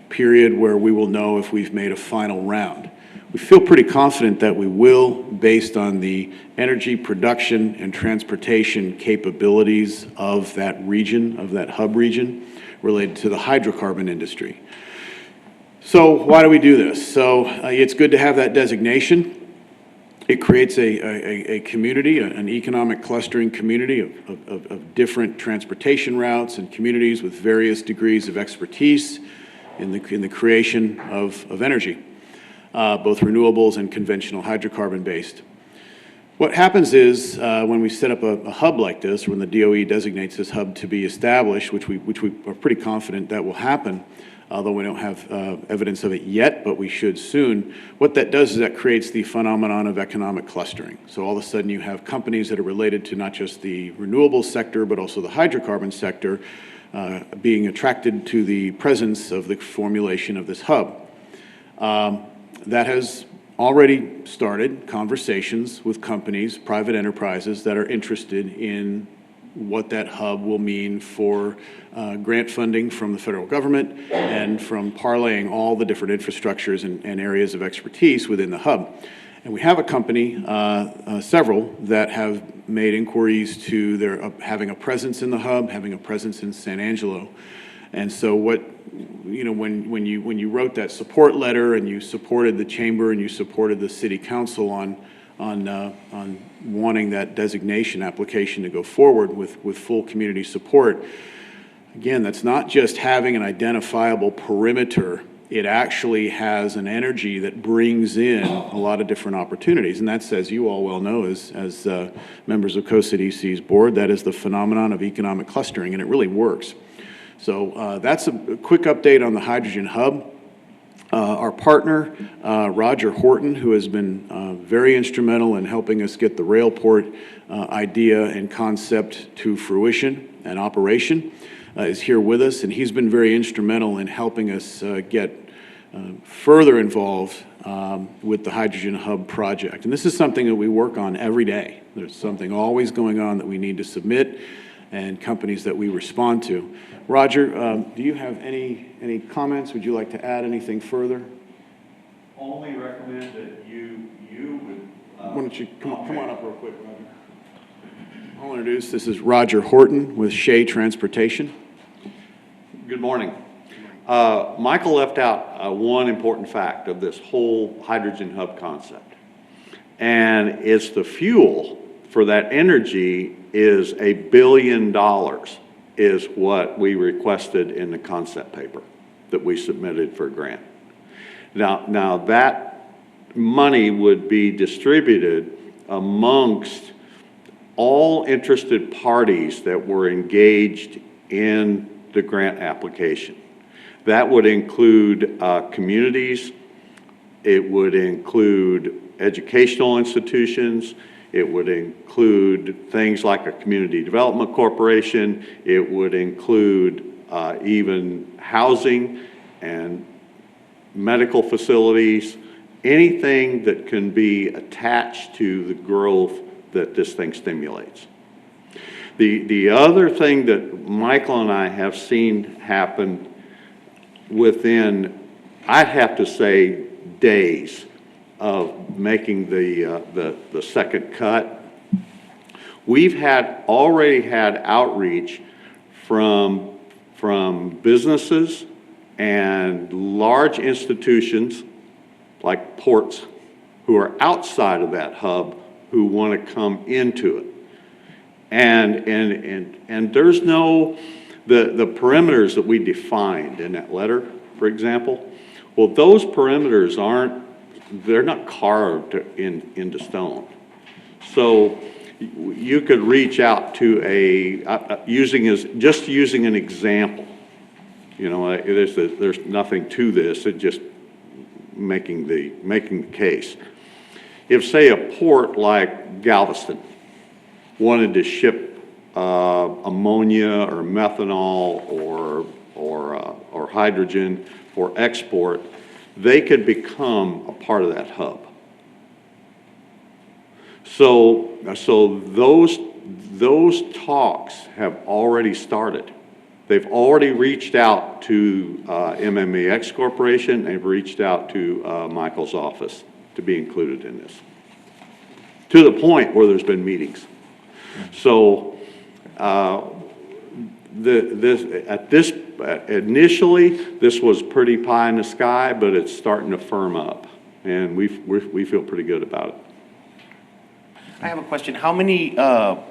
period where we will know if we've made a final round. We feel pretty confident that we will, based on the energy production and transportation capabilities of that region, of that hub region, related to the hydrocarbon industry. So why do we do this? So it's good to have that designation. It creates a community, an economic clustering community of different transportation routes and communities with various degrees of expertise in the creation of energy. Both renewables and conventional hydrocarbon-based. What happens is when we set up a hub like this, or when the DOE designates this hub to be established, which we are pretty confident that will happen, although we don't have evidence of it yet, but we should soon. What that does is that creates the phenomenon of economic clustering. So all of a sudden you have companies that are related to not just the renewables sector, but also the hydrocarbon sector being attracted to the presence of the formulation of this hub. That has already started conversations with companies, private enterprises that are interested in what that hub will mean for grant funding from the federal government and from parlaying all the different infrastructures and areas of expertise within the hub. And we have a company, several, that have made inquiries to their having a presence in the hub, having a presence in San Angelo. And so when you wrote that support letter and you supported the chamber and you supported the city council on wanting that designation application to go forward with full community support, again, that's not just having an identifiable perimeter. It actually has an energy that brings in a lot of different opportunities. And that's, as you all well know, as members of COSA DC's board, that is the phenomenon of economic clustering, and it really works. So that's a quick update on the hydrogen hub. Our partner, Roger Horton, who has been very instrumental in helping us get the railport idea and concept to fruition and operation, is here with us, and he's been very instrumental in helping us get further involved with the Hydrogen Hub project. And this is something that we work on every day. There's something always going on that we need to submit and companies that we respond to. Roger, do you have any comments? Would you like to add anything further? Only recommend that you would. Why don't you come on up real quick, Roger? I'll introduce, this is Roger Horton with Shea Transportation. Good morning. Michael left out one important fact of this whole hydrogen hub concept. And it's the fuel for that energy is $1 billion is what we requested in the concept paper that we submitted for a grant. Now that money would be distributed amongst all interested parties that were engaged in the grant application. That would include communities, it would include educational institutions, it would include things like a community development corporation, it would include even housing and medical facilities, anything that can be attached to the growth that this thing stimulates. The other thing that Michael and I have seen happen within, I'd have to say, days of making the second cut, we've already had outreach from businesses and large institutions like ports who are outside of that hub who want to come into it. And there's the perimeters that we defined in that letter, for example, well, those perimeters they're not carved into stone. So you could reach out to using an example. You know, there's nothing to this, it's just making the case. If, say, a port like Galveston wanted to ship ammonia or methanol or hydrogen for export, they could become a part of that hub. So those talks have already started. They've already reached out to MMEX Corporation. They've reached out to Michael's office to be included in this, to the point where there's been meetings. So initially, this was pretty pie in the sky, but it's starting to firm up, and we feel pretty good about it. I have a question. How many or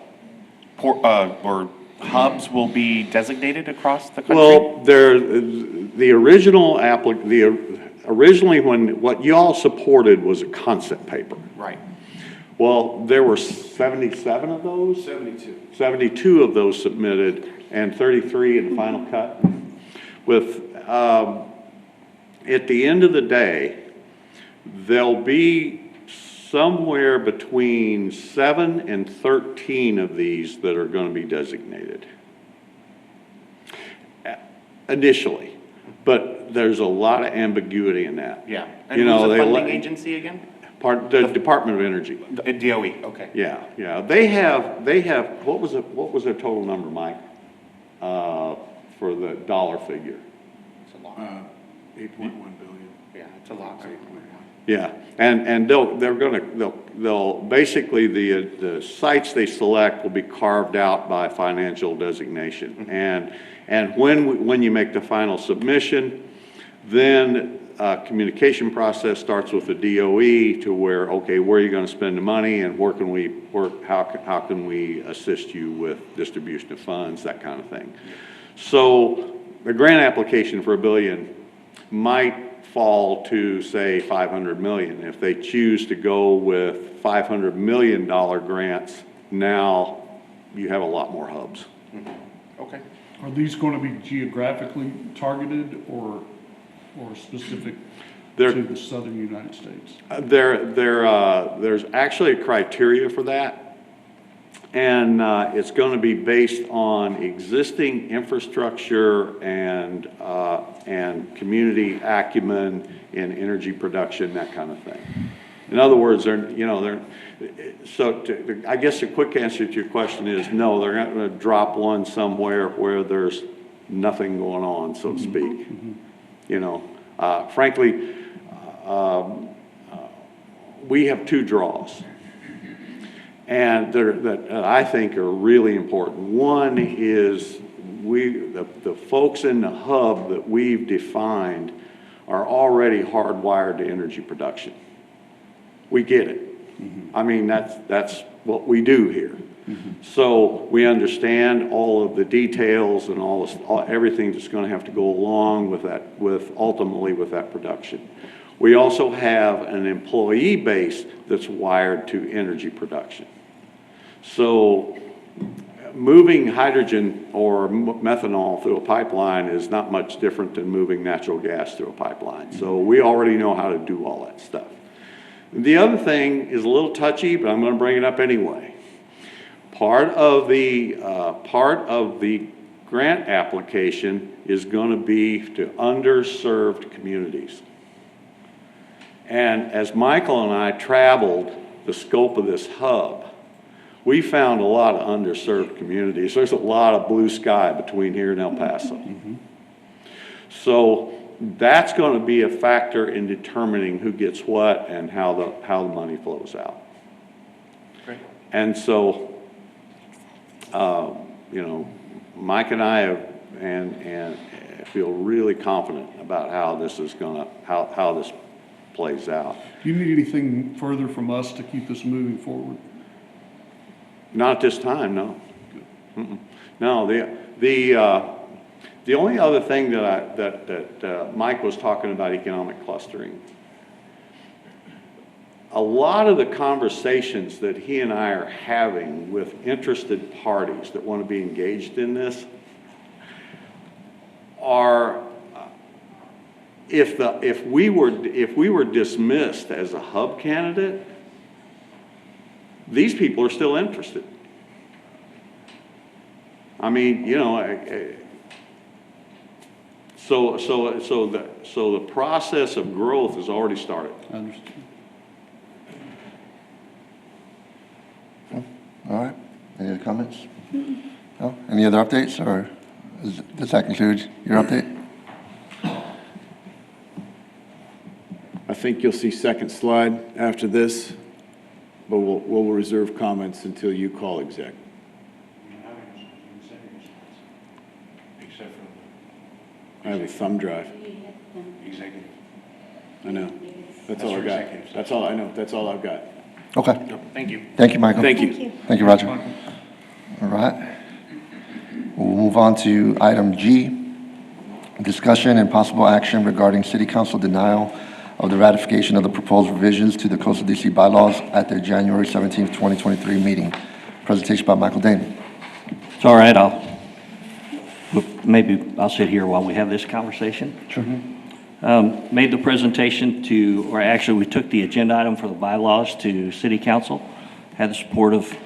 hubs will be designated across the country? Well, originally when what you all supported was a concept paper. Right. Well, there were 77 of those? 72. 72 of those submitted and 33 in the final cut. With, at the end of the day, there'll be somewhere between 7 and 13 of these that are going to be designated initially, but there's a lot of ambiguity in that. Yeah. And who's the funding agency again? The Department of Energy. DOE, okay. Yeah. They have, what was their total number, Mike? For the dollar figure? It's a lot. 8.1 billion. Yeah, it's a lot. Yeah, and they'll basically, the sites they select will be carved out by financial designation. And when you make the final submission, then communication process starts with the DOE to where, okay, where are you going to spend the money, and how can we assist you with distribution of funds, that kind of thing. So the grant application for $1 billion might fall to, say, $500 million. If they choose to go with $500 million grants, now you have a lot more hubs. Okay. Are these going to be geographically targeted or specific to the southern United States? There's actually a criteria for that. And it's going to be based on existing infrastructure and community acumen in energy production, that kind of thing. In other words, I guess the quick answer to your question is no, they're not going to drop one somewhere where there's nothing going on, so to speak. Frankly, we have two draws, and that I think are really important. One is the folks in the hub that we've defined are already hardwired to energy production. We get it. I mean, that's what we do here. So we understand all of the details and everything that's going to have to go along with that, ultimately with that production. We also have an employee base that's wired to energy production. So moving hydrogen or methanol through a pipeline is not much different than moving natural gas through a pipeline. So we already know how to do all that stuff. The other thing is a little touchy, but I'm going to bring it up anyway. Part of the grant application is going to be to underserved communities. And as Michael and I traveled the scope of this hub, we found a lot of underserved communities. There's a lot of blue sky between here and El Paso. So that's going to be a factor in determining who gets what and how the money flows out. Great. And so, Mike and I and feel really confident about how this is how this plays out. Do you need anything further from us to keep this moving forward? Not at this time, no. No, the only other thing that Mike was talking about, economic clustering. A lot of the conversations that he and I are having with interested parties that want to be engaged in this are, if we were dismissed as a hub candidate, these people are still interested. I mean, so the process of growth has already started. I understand. All right. Any other comments? No? Any other updates, or does that conclude your update? I think you'll see second slide after this, but we'll reserve comments until you call exec. I have a thumb drive. Executive. I know. That's all I got. That's all I know. That's all I've got. Okay. Thank you. Thank you, Michael. Thank you. Thank you. Thank you, Roger. All right. We'll move on to item G, discussion and possible action regarding city council denial of the ratification of the proposed revisions to the Coastal DC bylaws at their January 17th, 2023 meeting. Presentation by Michael Dane. It's all right, maybe I'll sit here while we have this conversation. Sure. Made the presentation or actually we took the agenda item for the bylaws to City Council, had the support of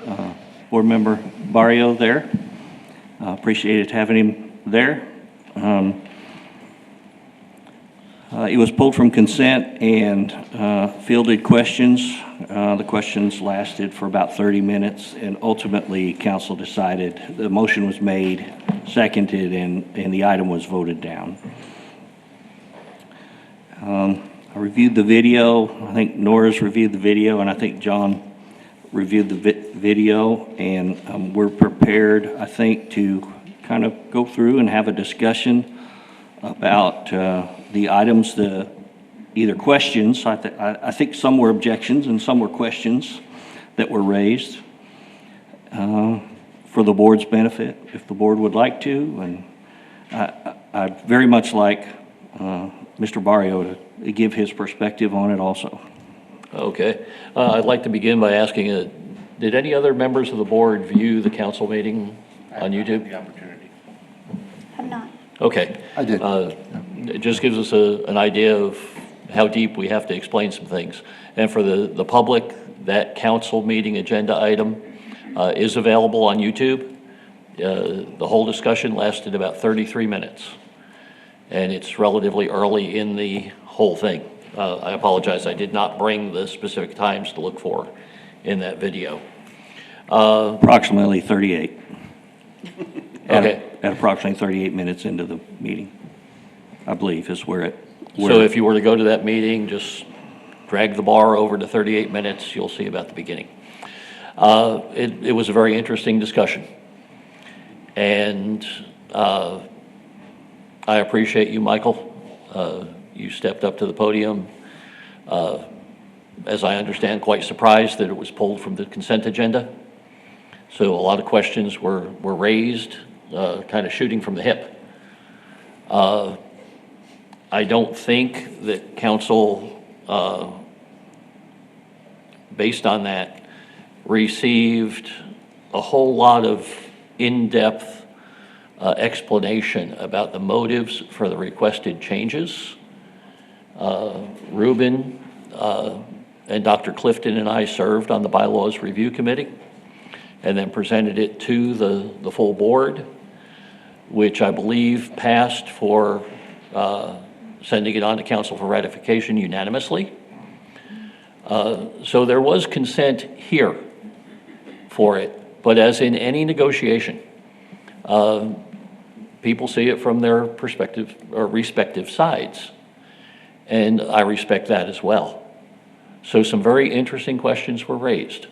Board Member Barrio there. Appreciated having him there. It was pulled from consent and fielded questions. The questions lasted for about 30 minutes, and ultimately, council decided, the motion was made, seconded, and the item was voted down. I reviewed the video. I think Nora's reviewed the video, and I think John reviewed the video, and we're prepared, I think, to kind of go through and have a discussion about the items, either questions. I think some were objections and some were questions that were raised for the board's benefit, if the board would like to. And I very much like Mr. Barrio to give his perspective on it also. Okay. I'd like to begin by asking, did any other members of the board view the council meeting on YouTube? The opportunity. Have not. Okay. I did. It just gives us an idea of how deep we have to explain some things. And for the public, that council meeting agenda item is available on YouTube. The whole discussion lasted about 33 minutes, and it's relatively early in the whole thing. I apologize, I did not bring the specific times to look for in that video. Approximately 38. Okay. At approximately 38 minutes into the meeting, I believe, is where it. So if you were to go to that meeting, just drag the bar over to 38 minutes, you'll see about the beginning. It was a very interesting discussion. And I appreciate you, Michael. You stepped up to the podium. As I understand, quite surprised that it was pulled from the consent agenda. So a lot of questions were raised, kind of shooting from the hip. I don't think that council, based on that, received a whole lot of in-depth explanation about the motives for the requested changes. Ruben and Dr. Clifton and I served on the Bylaws Review Committee and then presented it to the full board, which I believe passed for sending it on to council for ratification unanimously. So there was consent here for it, but as in any negotiation, people see it from their perspective or respective sides, and I respect that as well. So some very interesting questions were raised.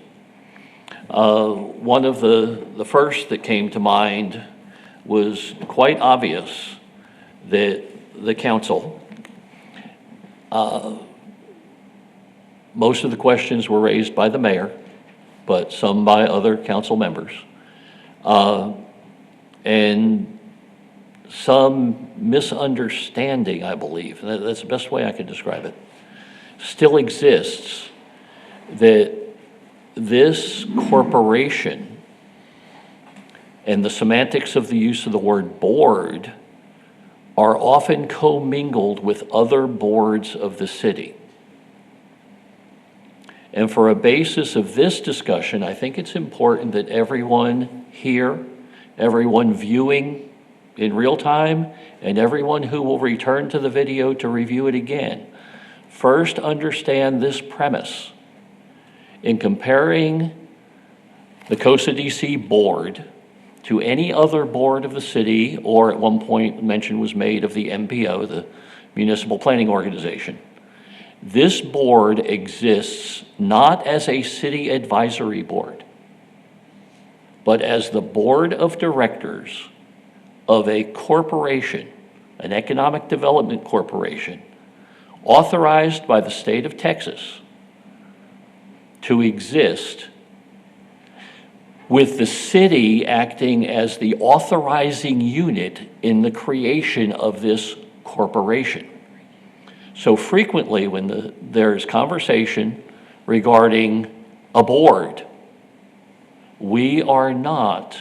One of the first that came to mind was quite obvious that the council, most of the questions were raised by the mayor, but some by other council members. And some misunderstanding, I believe, and that's the best way I can describe it, still exists that this corporation and the semantics of the use of the word board are often commingled with other boards of the city. And for a basis of this discussion, I think it's important that everyone here, everyone viewing in real time, and everyone who will return to the video to review it again, first understand this premise. In comparing the COSA DC board to any other board of the city, or at one point mention was made of the MPO, the Municipal Planning Organization, this board exists not as a city advisory board, but as the board of directors of a corporation, an economic development corporation, authorized by the state of Texas to exist, with the city acting as the authorizing unit in the creation of this corporation. So frequently when there's conversation regarding a board, we are not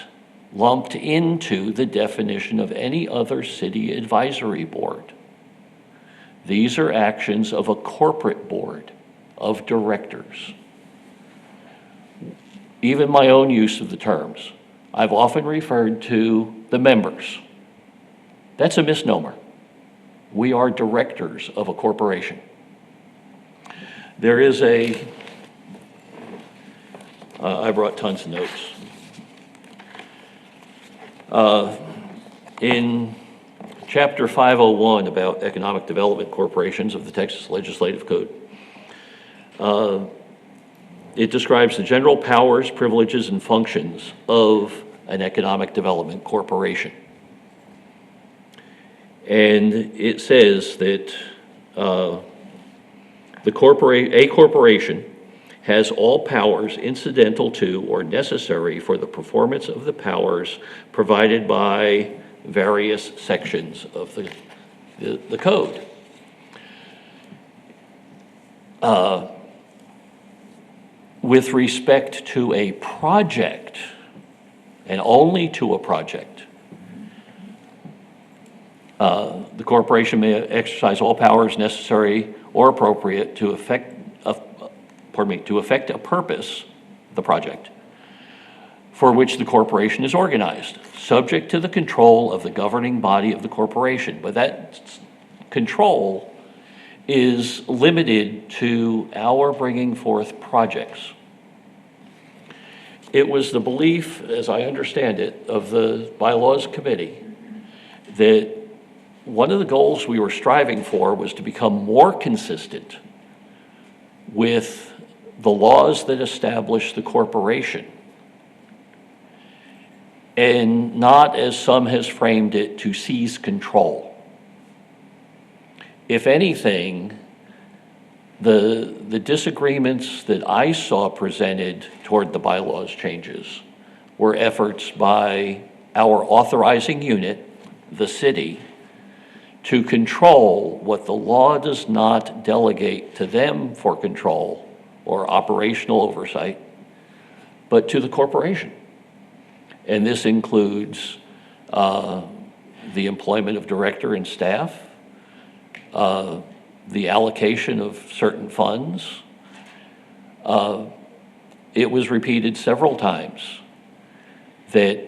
lumped into the definition of any other city advisory board. These are actions of a corporate board of directors. Even my own use of the terms, I've often referred to the members. That's a misnomer. We are directors of a corporation. There is I brought tons of notes. In Chapter 501 about economic development corporations of the Texas Legislative Code, it describes the general powers, privileges, and functions of an economic development corporation. And it says that a corporation has all powers incidental to or necessary for the performance of the powers provided by various sections of the code. With respect to a project, and only to a project, the corporation may exercise all powers necessary or appropriate to effect a purpose, the project, for which the corporation is organized, subject to the control of the governing body of the corporation. But that control is limited to our bringing forth projects. It was the belief, as I understand it, of the Bylaws Committee that one of the goals we were striving for was to become more consistent with the laws that establish the corporation, and not, as some has framed it, to seize control. If anything, the disagreements that I saw presented toward the bylaws changes were efforts by our authorizing unit, the city, to control what the law does not delegate to them for control or operational oversight, but to the corporation. And this includes the employment of director and staff, the allocation of certain funds. It was repeated several times that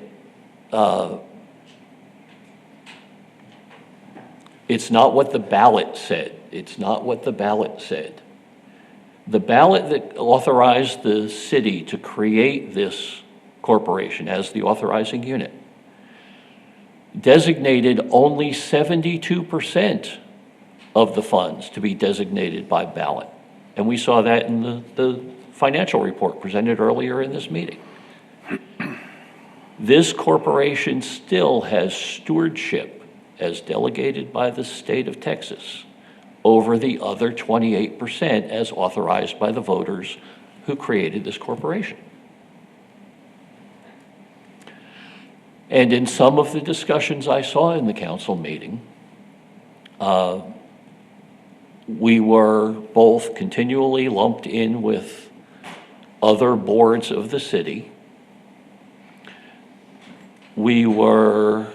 it's not what the ballot said. It's not what the ballot said. The ballot that authorized the city to create this corporation as the authorizing unit designated only 72% of the funds to be designated by ballot. And we saw that in the financial report presented earlier in this meeting. This corporation still has stewardship as delegated by the state of Texas over the other 28% as authorized by the voters who created this corporation. And in some of the discussions I saw in the council meeting, we were both continually lumped in with other boards of the city. We were,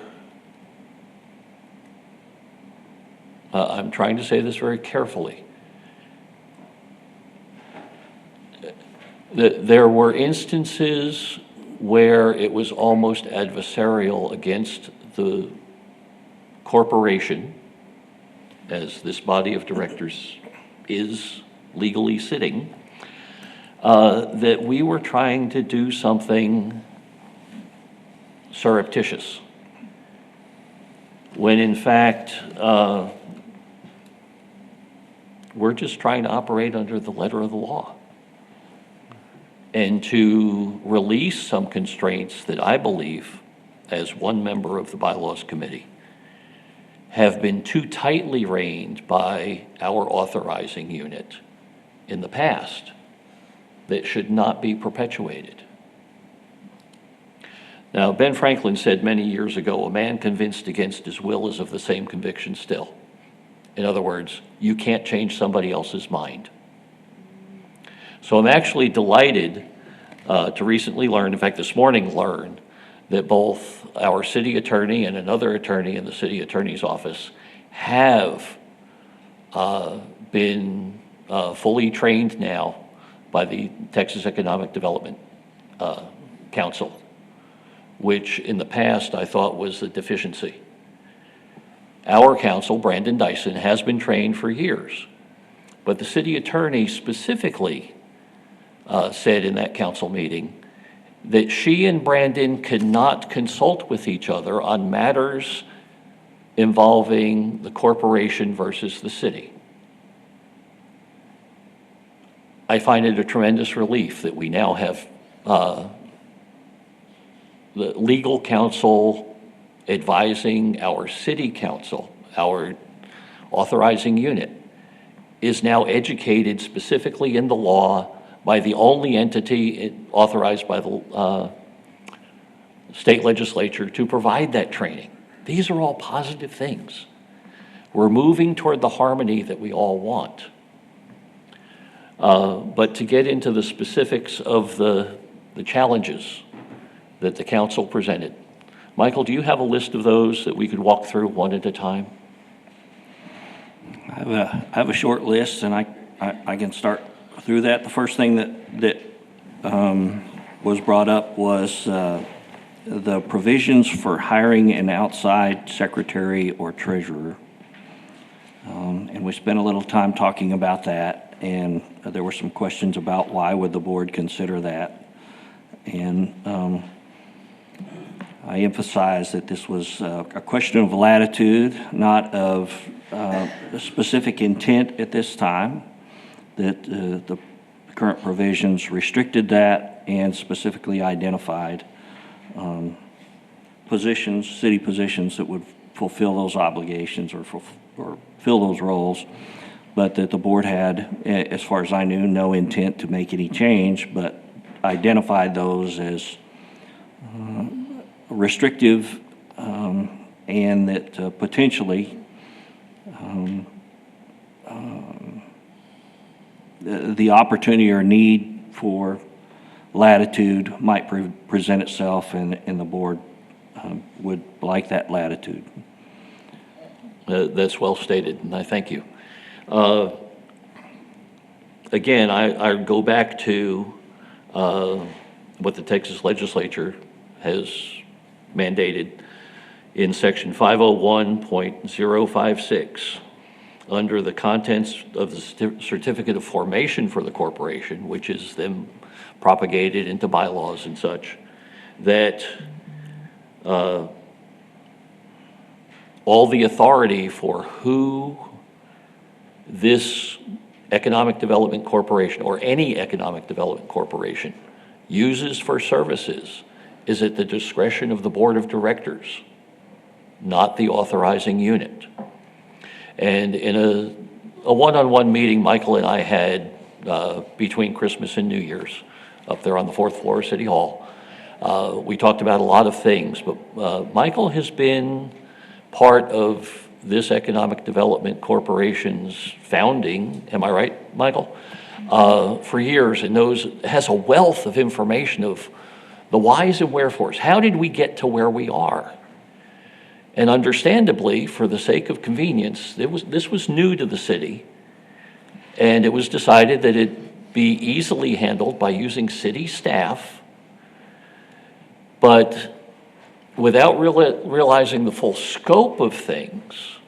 I'm trying to say this very carefully, there were instances where it was almost adversarial against the corporation, as this body of directors is legally sitting, that we were trying to do something surreptitious, when in fact, we're just trying to operate under the letter of the law and to release some constraints that I believe, as one member of the Bylaws Committee, have been too tightly reined by our authorizing unit in the past that should not be perpetuated. Now, Ben Franklin said many years ago, a man convinced against his will is of the same conviction still. In other words, you can't change somebody else's mind. So I'm actually delighted to recently learn, in fact, this morning learned, that both our city attorney and another attorney in the city attorney's office have been fully trained now by the Texas Economic Development Council, which in the past I thought was a deficiency. Our counsel, Brandon Dyson, has been trained for years, but the city attorney specifically said in that council meeting that she and Brandon could not consult with each other on matters involving the corporation versus the city. I find it a tremendous relief that we now have the legal counsel advising our city council, our authorizing unit, is now educated specifically in the law by the only entity authorized by the state legislature to provide that training. These are all positive things. We're moving toward the harmony that we all want. But to get into the specifics of the challenges that the council presented, Michael, do you have a list of those that we could walk through one at a time? I have a short list, and I can start through that. The first thing that was brought up was the provisions for hiring an outside secretary or treasurer. And we spent a little time talking about that, and there were some questions about why would the board consider that. And I emphasized that this was a question of latitude, not of specific intent at this time, that the current provisions restricted that and specifically identified positions, city positions that would fulfill those obligations or fill those roles, but that the board had, as far as I knew, no intent to make any change, but identified those as restrictive and that potentially the opportunity or need for latitude might present itself, and the board would like that latitude. That's well stated, and I thank you. Again, I go back to what the Texas legislature has mandated in section 501.056. Under the contents of the certificate of formation for the corporation, which is then propagated into bylaws and such, that all the authority for who this economic development corporation or any economic development corporation uses for services is at the discretion of the board of directors, not the authorizing unit. And in a one-on-one meeting Michael and I had between Christmas and New Year's up there on the 4th floor of City Hall, we talked about a lot of things, but Michael has been part of this Economic Development Corporation's founding, am I right, Michael? For years, and has a wealth of information of the whys and wherefores. How did we get to where we are? And understandably, for the sake of convenience, this was new to the city, and it was decided that it be easily handled by using city staff, but without realizing the full scope of things,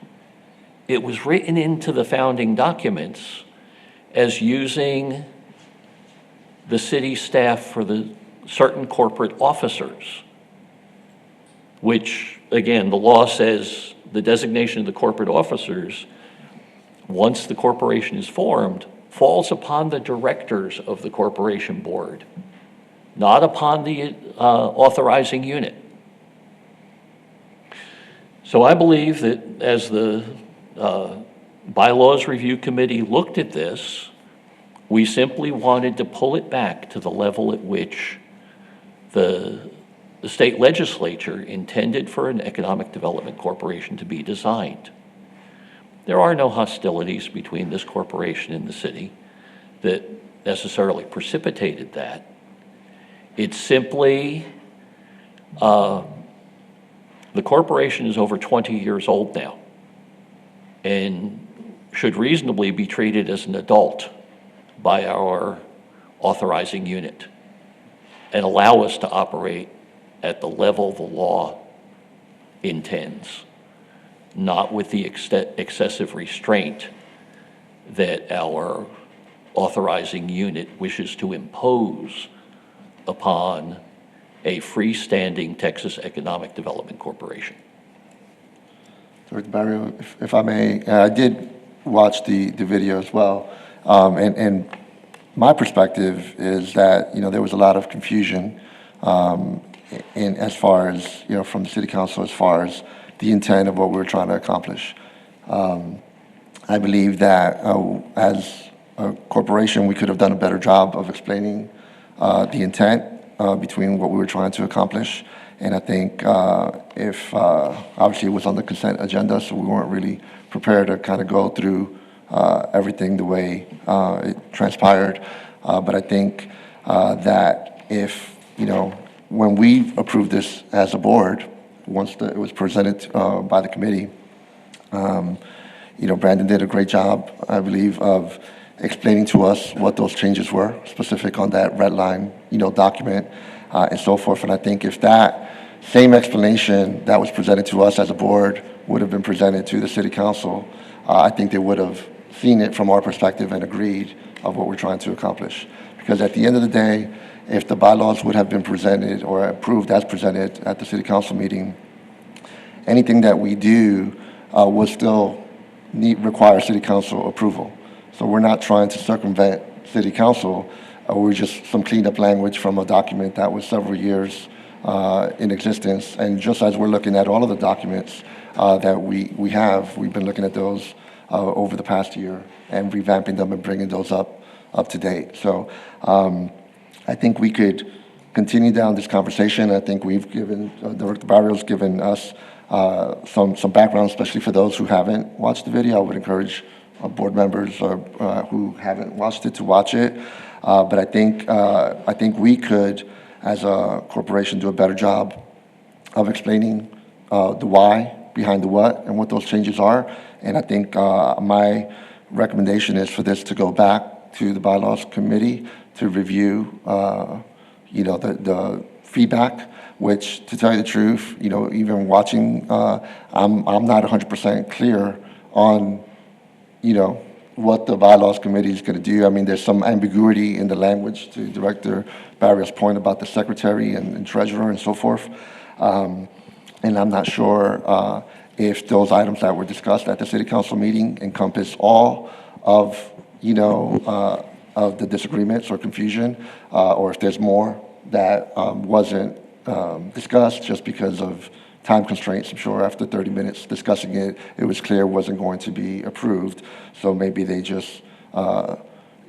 it was written into the founding documents as using the city staff for the certain corporate officers, which, again, the law says the designation of the corporate officers, once the corporation is formed, falls upon the directors of the corporation board, not upon the authorizing unit. So I believe that as the Bylaws Review Committee looked at this, we simply wanted to pull it back to the level at which the state legislature intended for an economic development corporation to be designed. There are no hostilities between this corporation and the city that necessarily precipitated that. It's simply, the corporation is over 20 years old now and should reasonably be treated as an adult by our authorizing unit and allow us to operate at the level the law intends, not with the excessive restraint that our authorizing unit wishes to impose upon a freestanding Texas Economic Development Corporation. Director Barrio, if I may, I did watch the video as well, and my perspective is that, there was a lot of confusion in as far as, from the city council as far as the intent of what we were trying to accomplish. I believe that as a corporation, we could have done a better job of explaining the intent between what we were trying to accomplish. And I think if, obviously it was on the consent agenda, so we weren't really prepared to kind of go through everything the way it transpired. But I think that if, when we approved this as a board, once it was presented by the committee, Brandon did a great job, I believe, of explaining to us what those changes were, specific on that red line, document, and so forth. And I think if that same explanation that was presented to us as a board would have been presented to the city council, I think they would have seen it from our perspective and agreed of what we're trying to accomplish. Because at the end of the day, if the bylaws would have been presented or approved as presented at the city council meeting, anything that we do would still require city council approval. So we're not trying to circumvent city council. We're just some cleaned up language from a document that was several years in existence. And just as we're looking at all of the documents that we've been looking at those over the past year and revamping them and bringing those up to date. So I think we could continue down this conversation. I think we've given, Director Barrios given us some background, especially for those who haven't watched the video. I would encourage board members who haven't watched it to watch it. But I think we could, as a corporation, do a better job of explaining the why behind the what and what those changes are. And I think my recommendation is for this to go back to the bylaws committee to review, the feedback. Which, to tell you the truth, even watching, I'm not 100% clear on, what the bylaws committee is going to do. I mean, there's some ambiguity in the language to Director Barrios' point about the secretary and treasurer and so forth. And I'm not sure if those items that were discussed at the city council meeting encompass all of, of the disagreements or confusion, or if there's more that wasn't discussed just because of time constraints. I'm sure after 30 minutes discussing it, it was clear it wasn't going to be approved. So maybe they just,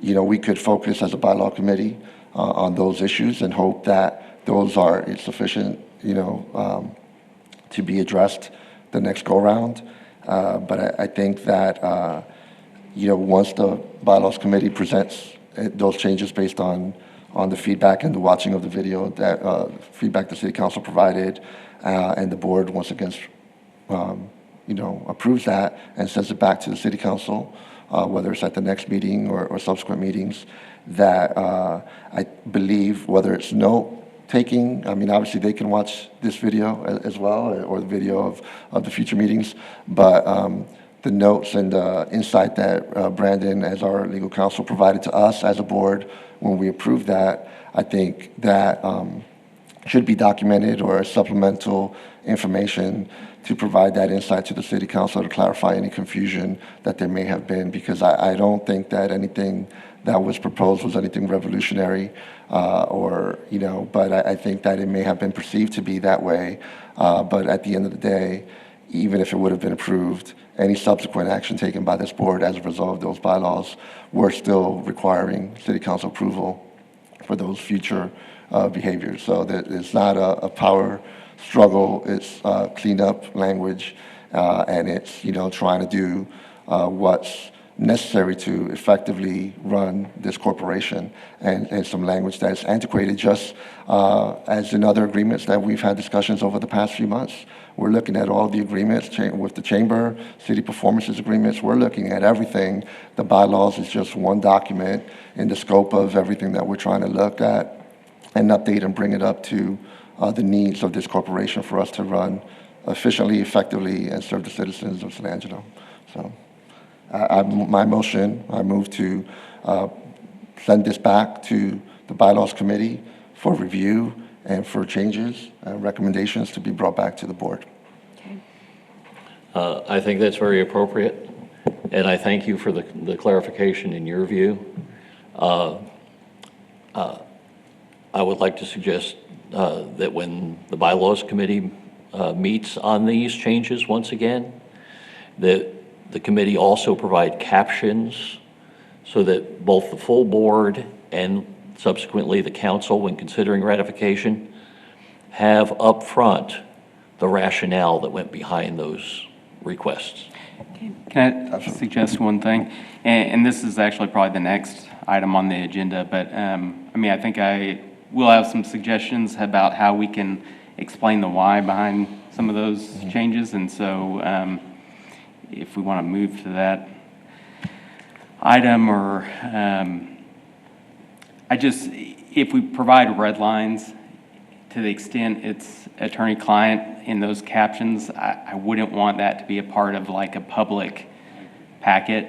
we could focus as a bylaw committee on those issues and hope that those are sufficient, to be addressed the next go-round. But I think that, once the bylaws committee presents those changes based on the feedback and the watching of the video, that feedback the city council provided, and the board once again, approves that and sends it back to the city council, whether it's at the next meeting or subsequent meetings, that I believe whether it's note-taking, I mean, obviously they can watch this video as well, or the video of the future meetings, but the notes and the insight that Brandon, as our legal counsel, provided to us as a board when we approved that, I think that should be documented or as supplemental information to provide that insight to the city council to clarify any confusion that there may have been, because I don't think that anything that was proposed was anything revolutionary, but I think that it may have been perceived to be that way. But at the end of the day, even if it would have been approved, any subsequent action taken by this board as a result of those bylaws were still requiring city council approval for those future behaviors. So that it's not a power struggle, it's cleaned up language, and it's, trying to do what's necessary to effectively run this corporation, and some language that's antiquated, just as in other agreements that we've had discussions over the past few months. We're looking at all the agreements with the chamber, city performances agreements. We're looking at everything. The bylaws is just one document in the scope of everything that we're trying to look at and update and bring it up to the needs of this corporation for us to run efficiently, effectively, and serve the citizens of San Angelo. So my motion, I move to send this back to the bylaws committee for review and for changes and recommendations to be brought back to the board. I think that's very appropriate, and I thank you for the clarification in your view. I would like to suggest that when the bylaws committee meets on these changes once again, that the committee also provide captions so that both the full board and subsequently the council, when considering ratification, have up front the rationale that went behind those requests. Can I suggest one thing? And this is actually probably the next item on the agenda, but I think I will have some suggestions about how we can explain the why behind some of those changes. And so if we want to move to that, item or, if we provide red lines, to the extent it's attorney-client in those captions, I wouldn't want that to be a part of like a public packet.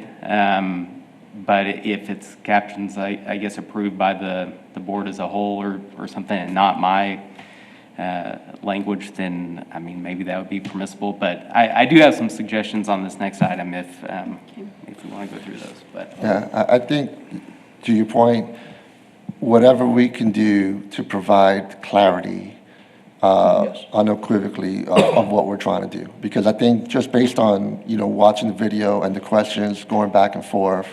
But if it's captions, I guess approved by the board as a whole or something and not my language, then, I mean, maybe that would be permissible. But I do have some suggestions on this next item if you want to go through those, but. Yeah, I think, to your point, whatever we can do to provide clarity unequivocally of what we're trying to do. Because I think just based on, watching the video and the questions going back and forth,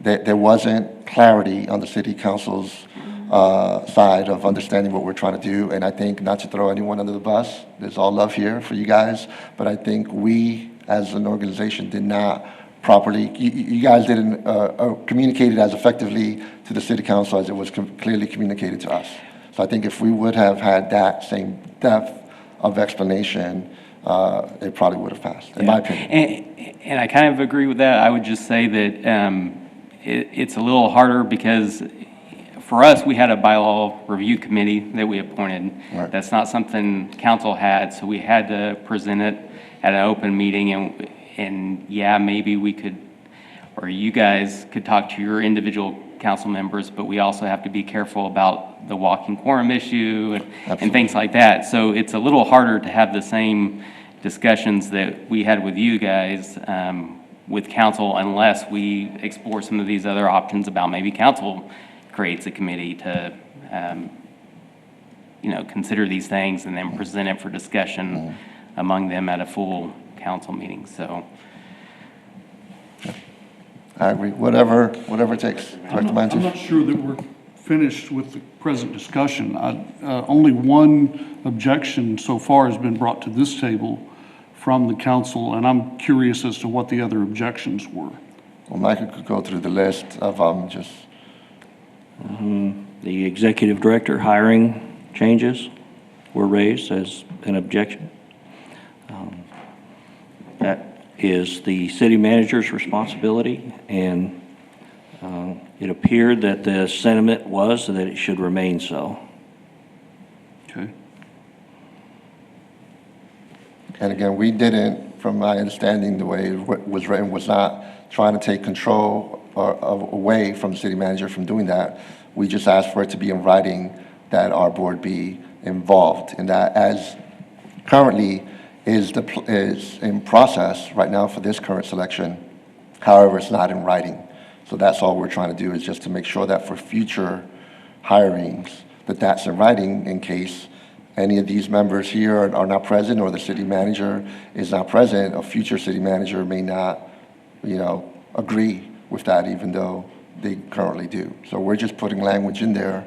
there wasn't clarity on the city council's side of understanding what we're trying to do. And I think, not to throw anyone under the bus, there's all love here for you guys, but I think we, as an organization, did not properly, you guys didn't communicate it as effectively to the city council as it was clearly communicated to us. So I think if we would have had that same depth of explanation, it probably would have passed, in my opinion. And I kind of agree with that. I would just say that it's a little harder because for us, we had a bylaw review committee that we appointed. Right. That's not something council had, so we had to present it at an open meeting, and yeah, maybe we could, or you guys could talk to your individual council members, but we also have to be careful about the walking quorum issue and things like that. So it's a little harder to have the same discussions that we had with you guys with council unless we explore some of these other options about maybe council creates a committee to consider these things and then present it for discussion among them at a full council meeting. So I agree. Whatever it takes. Director I'm Mantz? not sure that we're finished with the present discussion. Only one objection so far has been brought to this table from the council, and I'm curious as to what the other objections were. Well, Michael could go through the list of just... The executive director hiring changes were raised as an objection. That is the city manager's responsibility, and it appeared that the sentiment was that it should remain so. Okay. And again, we didn't, from my understanding, the way it was written, was not trying to take control away from the city manager from doing that. We just asked for it to be in writing that our board be involved in that, as currently is in process right now for this current selection. However, it's not in writing. So that's all we're trying to do, is just to make sure that for future hirings, that's in writing in case any of these members here are not present or the city manager is not present. A future city manager may not, agree with that, even though they currently do. So we're just putting language in there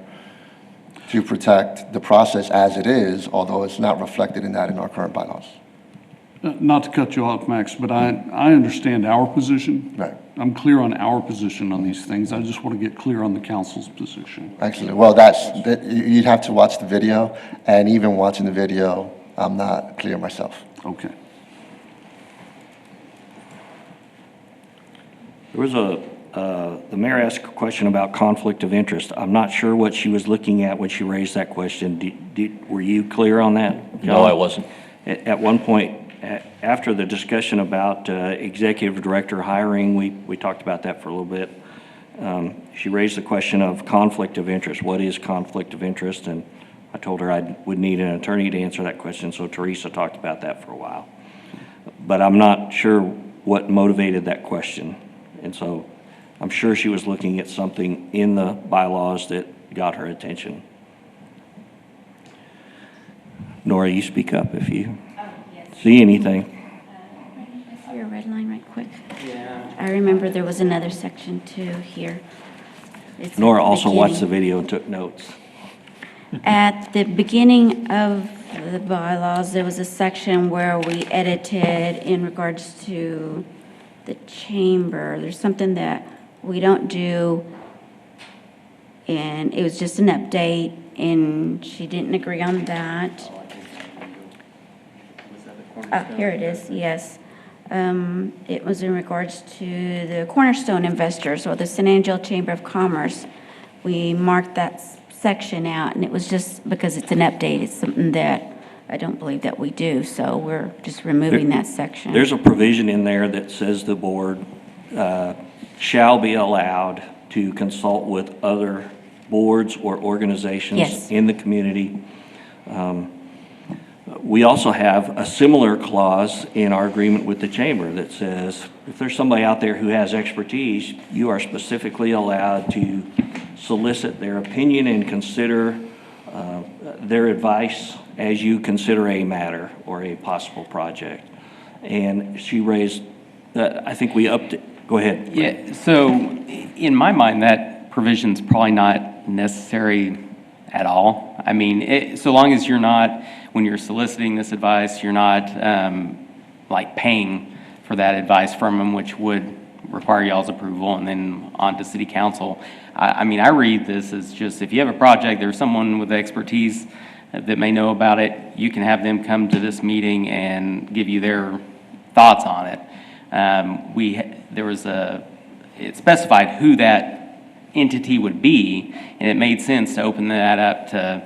to protect the process as it is, although it's not reflected in our current bylaws. Not to cut you off, Max, but I understand our position. Right. I'm clear on our position on these things. I just want to get clear on the council's position. Excellent. Well, you'd have to watch the video, and even watching the video, I'm not clear myself. Okay. There was the mayor asked a question about conflict of interest. I'm not sure what she was looking at when she raised that question. Were you clear on that, John? No, I wasn't. At one point, after the discussion about executive director hiring, we talked about that for a little bit. She raised the question of conflict of interest. What is conflict of interest? And I told her I would need an attorney to answer that question, so Teresa talked about that for a while. But I'm not sure what motivated that question. And so I'm sure she was looking at something in the bylaws that got her attention. Nora, you speak up if you see anything. I see your red line right quick. Yeah. I remember there was another section too here. It's Nora at the also watched the beginning. video and took notes. At the beginning of the bylaws, there was a section where we edited in regards to the chamber. There's something that we don't do, and it was just an update, and she didn't agree on that. Here it is, yes. It was in regards to the Cornerstone investors or the San Angelo Chamber of Commerce. We marked that section out, and it was just because it's an update. It's something that I don't believe that we do, so we're just removing that section. There's a provision in there that says the board shall be allowed to consult with other boards or organizations Yes. in the community. We also have a similar clause in our agreement with the chamber that says, if there's somebody out there who has expertise, you are specifically allowed to solicit their opinion and consider their advice as you consider a matter or a possible project. And she raised, I think we upped it. Go ahead. Yeah, so in my mind, that provision's probably not necessary at all. I mean, so long as you're not, when you're soliciting this advice, you're not like paying for that advice from them, which would require y'all's approval and then on to city council. I mean, I read this as just, if you have a project, there's someone with expertise that may know about it, you can have them come to this meeting and give you their thoughts on it. It specified who that entity would be, and it made sense to open that up to,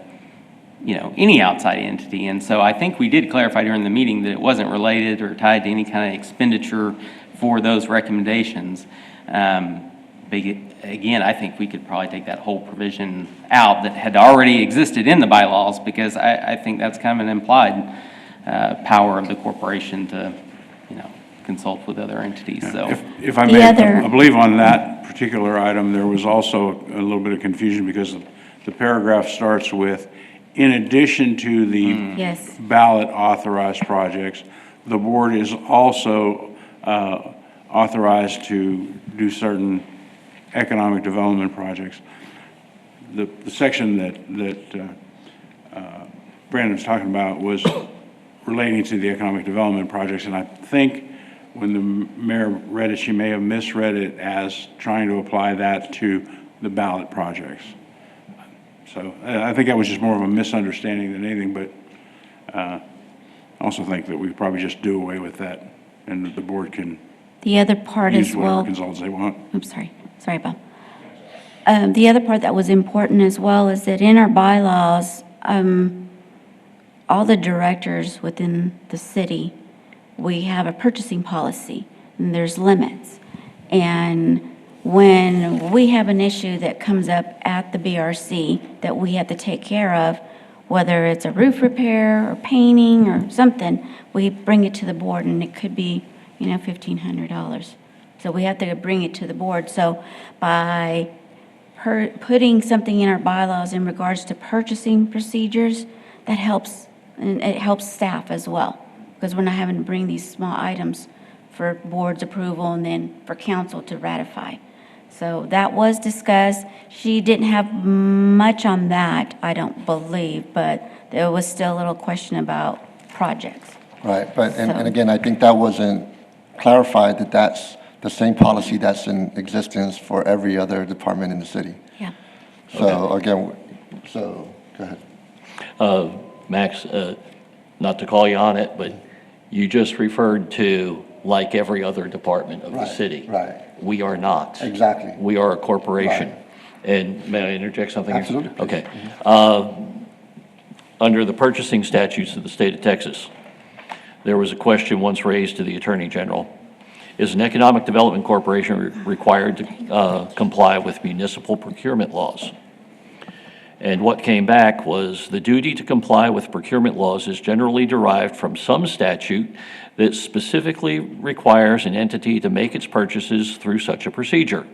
any outside entity. And so I think we did clarify during the meeting that it wasn't related or tied to any kind of expenditure for those recommendations. But again, I think we could probably take that whole provision out that had already existed in the bylaws, because I think that's kind of an implied power of the corporation to, consult with other entities, so. If I may, I believe on that particular item, there was also a little bit of confusion because the paragraph starts with, in addition to the Yes. ballot authorized projects, the board is also authorized to do certain economic development projects. The section that Brandon was talking about was relating to the economic development projects, and I think when the mayor read it, she may have misread it as trying to apply that to the ballot projects. So I think that was just more of a misunderstanding than anything, but I also think that we probably just do away with that, and that the board can The other part use as whatever well. consultants they want. I'm sorry, Bob. The other part that was important as well is that in our bylaws, all the directors within the city, we have a purchasing policy, and there's limits. And when we have an issue that comes up at the BRC that we have to take care of, whether it's a roof repair or painting or something, we bring it to the board, and it could be, $1,500. So we have to bring it to the board. So by putting something in our bylaws in regards to purchasing procedures, that helps, and it helps staff as well, because we're not having to bring these small items for board's approval and then for council to ratify. So that was discussed. She didn't have much on that, I don't believe, but there was still a little question about projects. Right, but, So- and again, I think that wasn't clarified, that that's the same policy that's in existence for every other department in the city. Yeah. So again, go ahead. Max, not to call you on it, but you just referred to like every other department of the Right, city. right. We are not. Exactly. We are a corporation. Right. And may I interject something? here? Absolutely, please. Okay. Under the purchasing statutes of the state of Texas, there was a question once raised to the Attorney General. Is an economic development corporation required to comply with municipal procurement laws? And what came back was the duty to comply with procurement laws is generally derived from some statute that specifically requires an entity to make its purchases through such a procedure.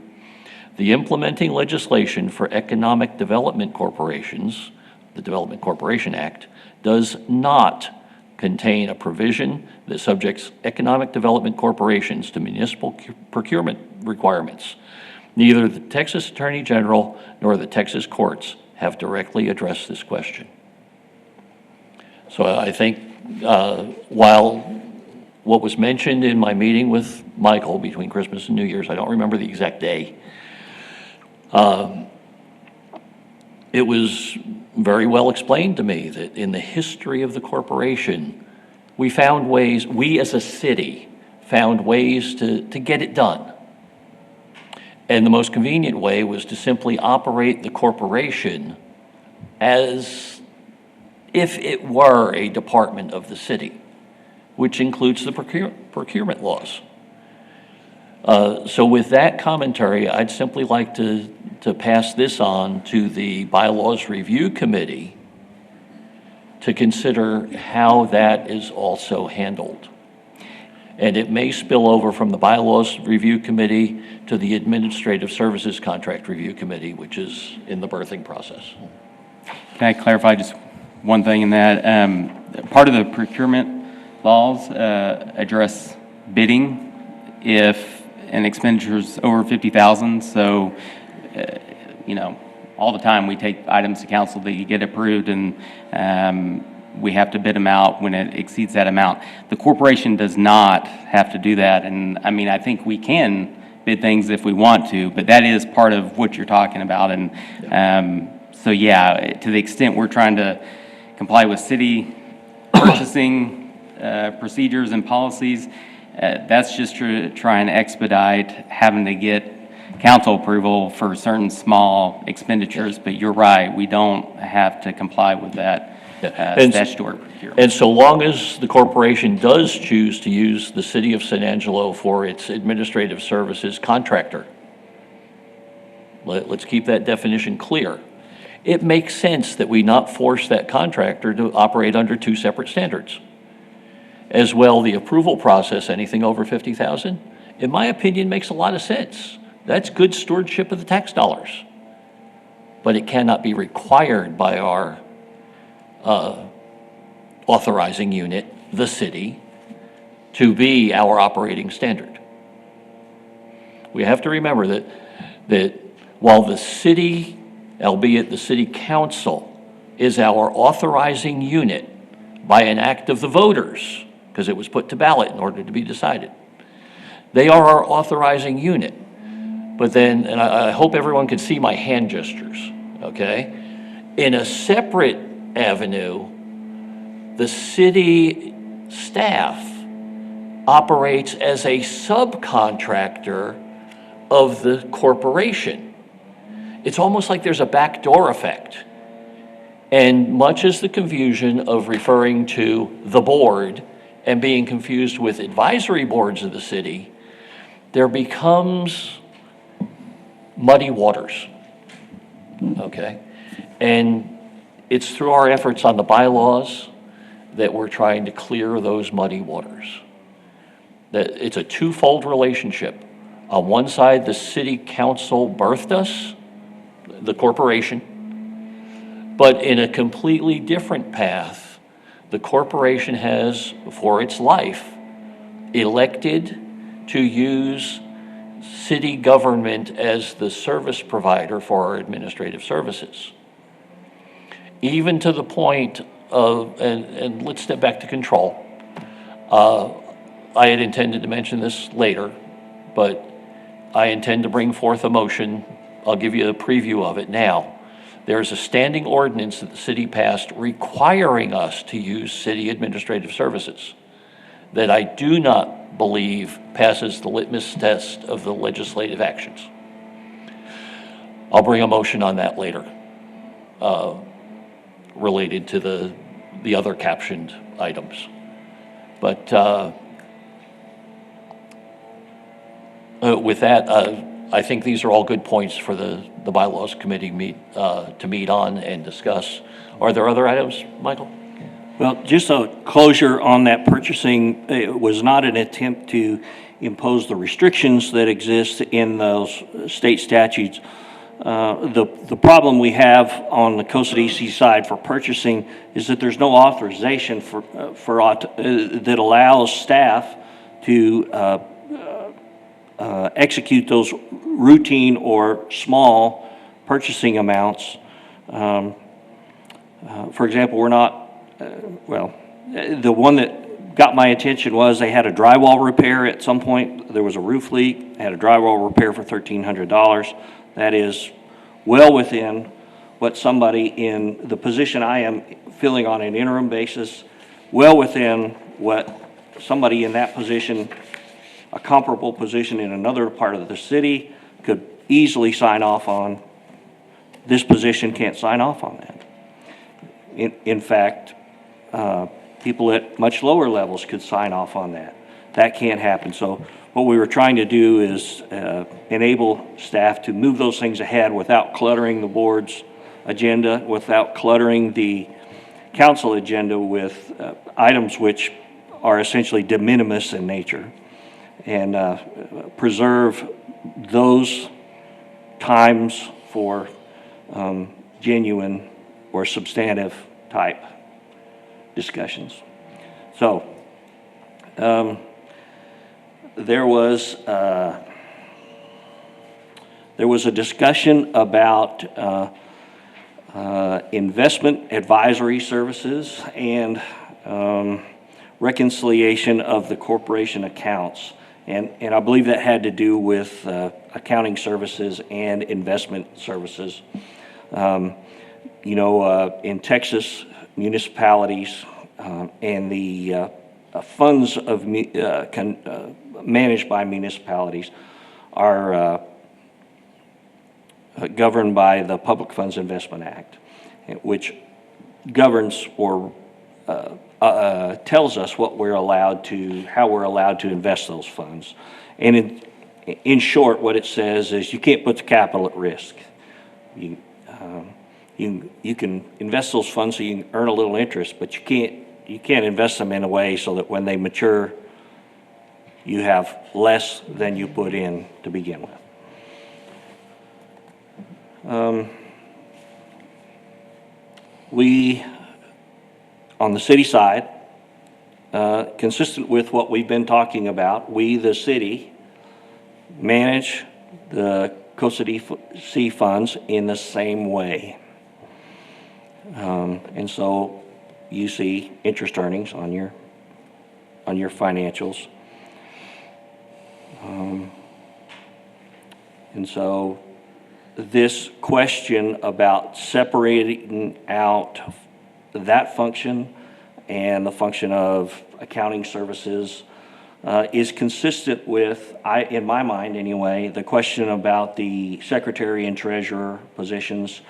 The implementing legislation for economic development corporations, the Development Corporation Act, does not contain a provision that subjects economic development corporations to municipal procurement requirements. Neither the Texas Attorney General nor the Texas courts have directly addressed this question. So I think while what was mentioned in my meeting with Michael between Christmas and New Year's, I don't remember the exact day, it was very well explained to me that in the history of the corporation, we found ways, we as a city found ways to get it done. And the most convenient way was to simply operate the corporation as if it were a department of the city, which includes the procurement laws. So with that commentary, I'd simply like to pass this on to the Bylaws Review Committee to consider how that is also handled. And it may spill over from the Bylaws Review Committee to the Administrative Services Contract Review Committee, which is in the birthing process. Can I clarify just one thing in that? Part of the procurement laws address bidding if an expenditure is over 50,000. So, all the time we take items to council that you get approved, and we have to bid them out when it exceeds that amount. The corporation does not have to do that, and I think we can bid things if we want to, but that is part of what you're talking about. And so, yeah, to the extent we're trying to comply with city purchasing procedures and policies, that's just to try and expedite having to get council approval for certain small expenditures. But you're right, we don't have to comply with that statutory procurement. And so long as the corporation does choose to use the city of San Angelo for its administrative services contractor, let's keep that definition clear. It makes sense that we not force that contractor to operate under two separate standards. As well, the approval process, anything over 50,000, in my opinion, makes a lot of sense. That's good stewardship of the tax dollars. But it cannot be required by our authorizing unit, the city, to be our operating standard. We have to remember that while the city, albeit the city council, is our authorizing unit by an act of the voters, because it was put to ballot in order to be decided, they are our authorizing unit. But then, and I hope everyone can see my hand gestures, okay? In a separate avenue, the city staff operates as a subcontractor of the corporation. It's almost like there's a backdoor effect. And much as the confusion of referring to the board and being confused with advisory boards of the city, there becomes muddy waters, okay? And it's through our efforts on the bylaws that we're trying to clear those muddy waters. That it's a twofold relationship. On one side, the city council birthed us, the corporation, but in a completely different path, the corporation has, for its life, elected to use city government as the service provider for our administrative services. Even to the point of, and let's step back to control. I had intended to mention this later, but I intend to bring forth a motion. I'll give you a preview of it now. There's a standing ordinance that the city passed requiring us to use city administrative services that I do not believe passes the litmus test of the legislative actions. I'll bring a motion on that later, related to the other captioned items. But with that, I think these are all good points for the bylaws committee to meet on and discuss. Are there other items, Michael? Well, just a closure on that purchasing, it was not an attempt to impose the restrictions that exist in those state statutes. The problem we have on the Costa DC side for purchasing is that there's no authorization that allows staff to execute those routine or small purchasing amounts. For example, we're not, the one that got my attention was they had a drywall repair at some point. There was a roof leak, had a drywall repair for $1,300. That is well within what somebody in the position I am filling on an interim basis, well within what somebody in that position a comparable position in another part of the city could easily sign off on. This position can't sign off on that. In fact, people at much lower levels could sign off on that. That can't happen. So what we were trying to do is enable staff to move those things ahead without cluttering the board's agenda, without cluttering the council agenda with items which are essentially de minimis in nature, and preserve those times for genuine or substantive type discussions. So there was a discussion about investment advisory services and reconciliation of the corporation accounts. And I believe that had to do with accounting services and investment services. In Texas, municipalities and the funds of managed by municipalities are governed by the Public Funds Investment Act, which governs or tells us how we're allowed to invest those funds. And in short, what it says is you can't put the capital at risk. You can invest those funds so you can earn a little interest, but you can't invest them in a way so that when they mature, you have less than you put in to begin with. We, on the city side, consistent with what we've been talking about, we, the city, manage the COSID funds in the same way. And so you see interest earnings on your financials. And so this question about separating out that function and the function of accounting services is consistent with, in my mind anyway, the question about the secretary and treasurer positions.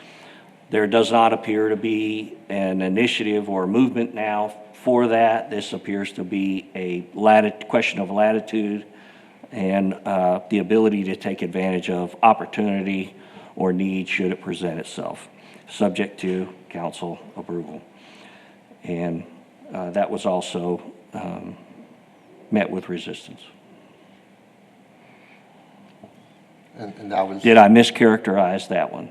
There does not appear to be an initiative or movement now for that. This appears to be a question of latitude and the ability to take advantage of opportunity or need should it present itself, subject to council approval. And that was also met with resistance. And that was. Did I mischaracterize that one?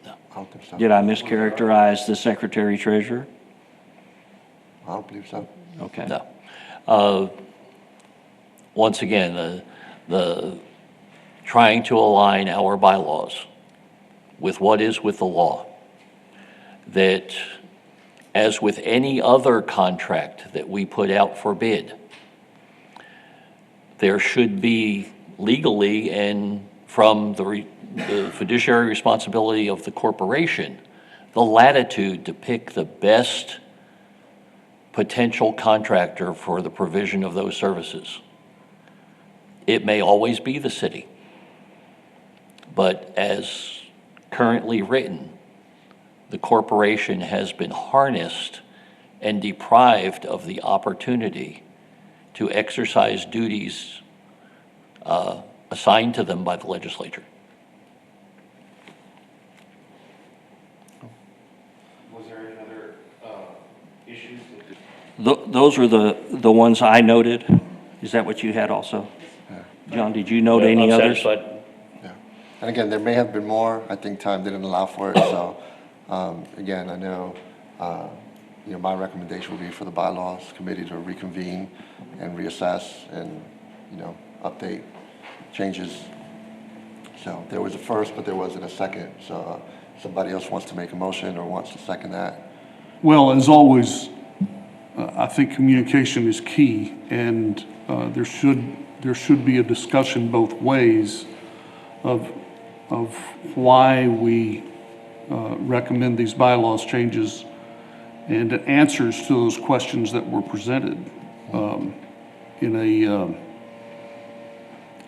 I don't think so. Did I mischaracterize the secretary treasurer? I don't believe so. Okay. No. Once again, the trying to align our bylaws with what is with the law, that as with any other contract that we put out for bid, there should be legally and from the fiduciary responsibility of the corporation, the latitude to pick the best potential contractor for the provision of those services. It may always be the city, but as currently written, the corporation has been harnessed and deprived of the opportunity to exercise duties assigned to them by the legislature. Was there any other issues? Those are the ones I noted. Is that what you had also? John, did you note any I'm others? satisfied. Yeah. And again, there may have been more. I think time didn't allow for it. So again, I know, my recommendation would be for the bylaws committee to reconvene and reassess and, update changes. So there was a first, but there wasn't a second. So somebody else wants to make a motion or wants to second that. Well, as always, I think communication is key, and there should be a discussion both ways of why we recommend these bylaws changes and answers to those questions that were presented in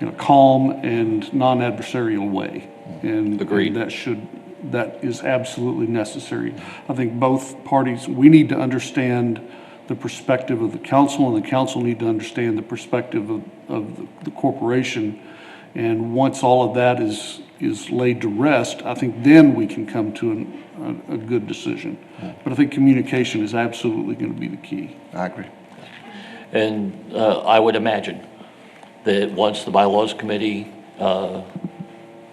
in a calm and non-adversarial way. And Agreed. that is absolutely necessary. I think both parties, we need to understand the perspective of the council, and the council need to understand the perspective of the corporation. And once all of that is laid to rest, I think then we can come to a good decision. But I think communication is absolutely going to be the key. I agree. And I would imagine that once the bylaws committee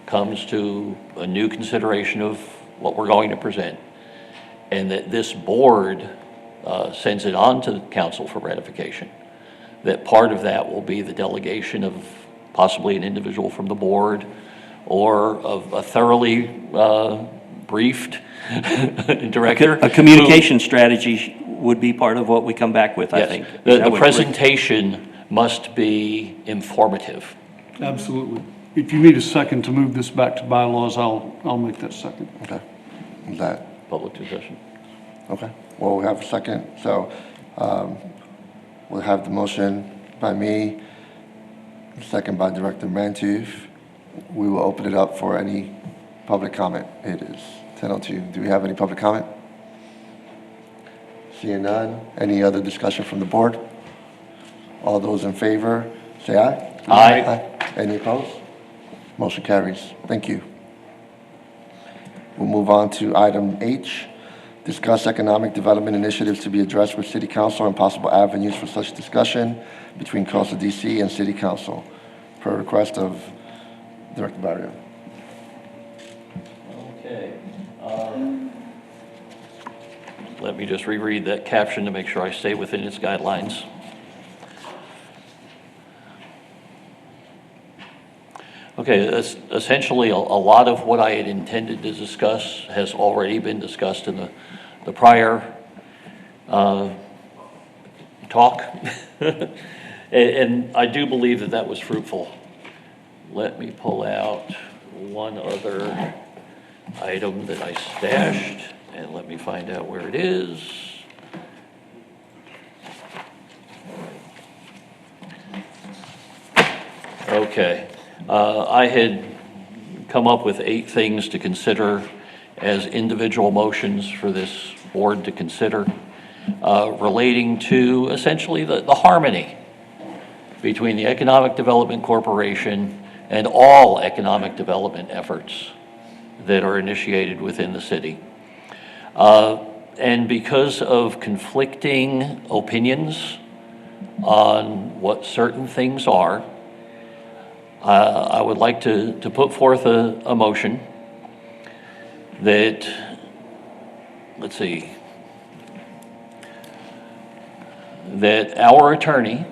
comes to a new consideration of what we're going to present, and that this board sends it on to the council for ratification, that part of that will be the delegation of possibly an individual from the board or of a thoroughly briefed director. A communication strategy would be part of what we come back with, I Yes. think. The presentation must be informative. Absolutely. If you need a second to move this back to bylaws, I'll make that second. Okay. Is that, Public discussion. okay. Well, we have a second. So we'll have the motion by me, second by Director Mantuf. We will open it up for any public comment. It is 10:02. Do we have any public comment? Seeing none. Any other discussion from the board? All those in favor, say aye. Aye. Any opposed? Motion carries. Thank you. We'll move on to item H, discuss economic development initiatives to be addressed with City Council and possible avenues for such discussion between Coastal DC and City Council, per request of Director Barrio. Okay. Let me just reread that caption to make sure I stay within its guidelines. Okay, essentially, a lot of what I had intended to discuss has already been discussed in the prior talk. And I do believe that that was fruitful. Let me pull out one other item that I stashed, and let me find out where it is. Okay. I had come up with 8 things to consider as individual motions for this board to consider, relating to essentially the harmony between the Economic Development Corporation and all economic development efforts that are initiated within the city. And because of conflicting opinions on what certain things are, I would like to put forth a motion that, let's see, that our attorney,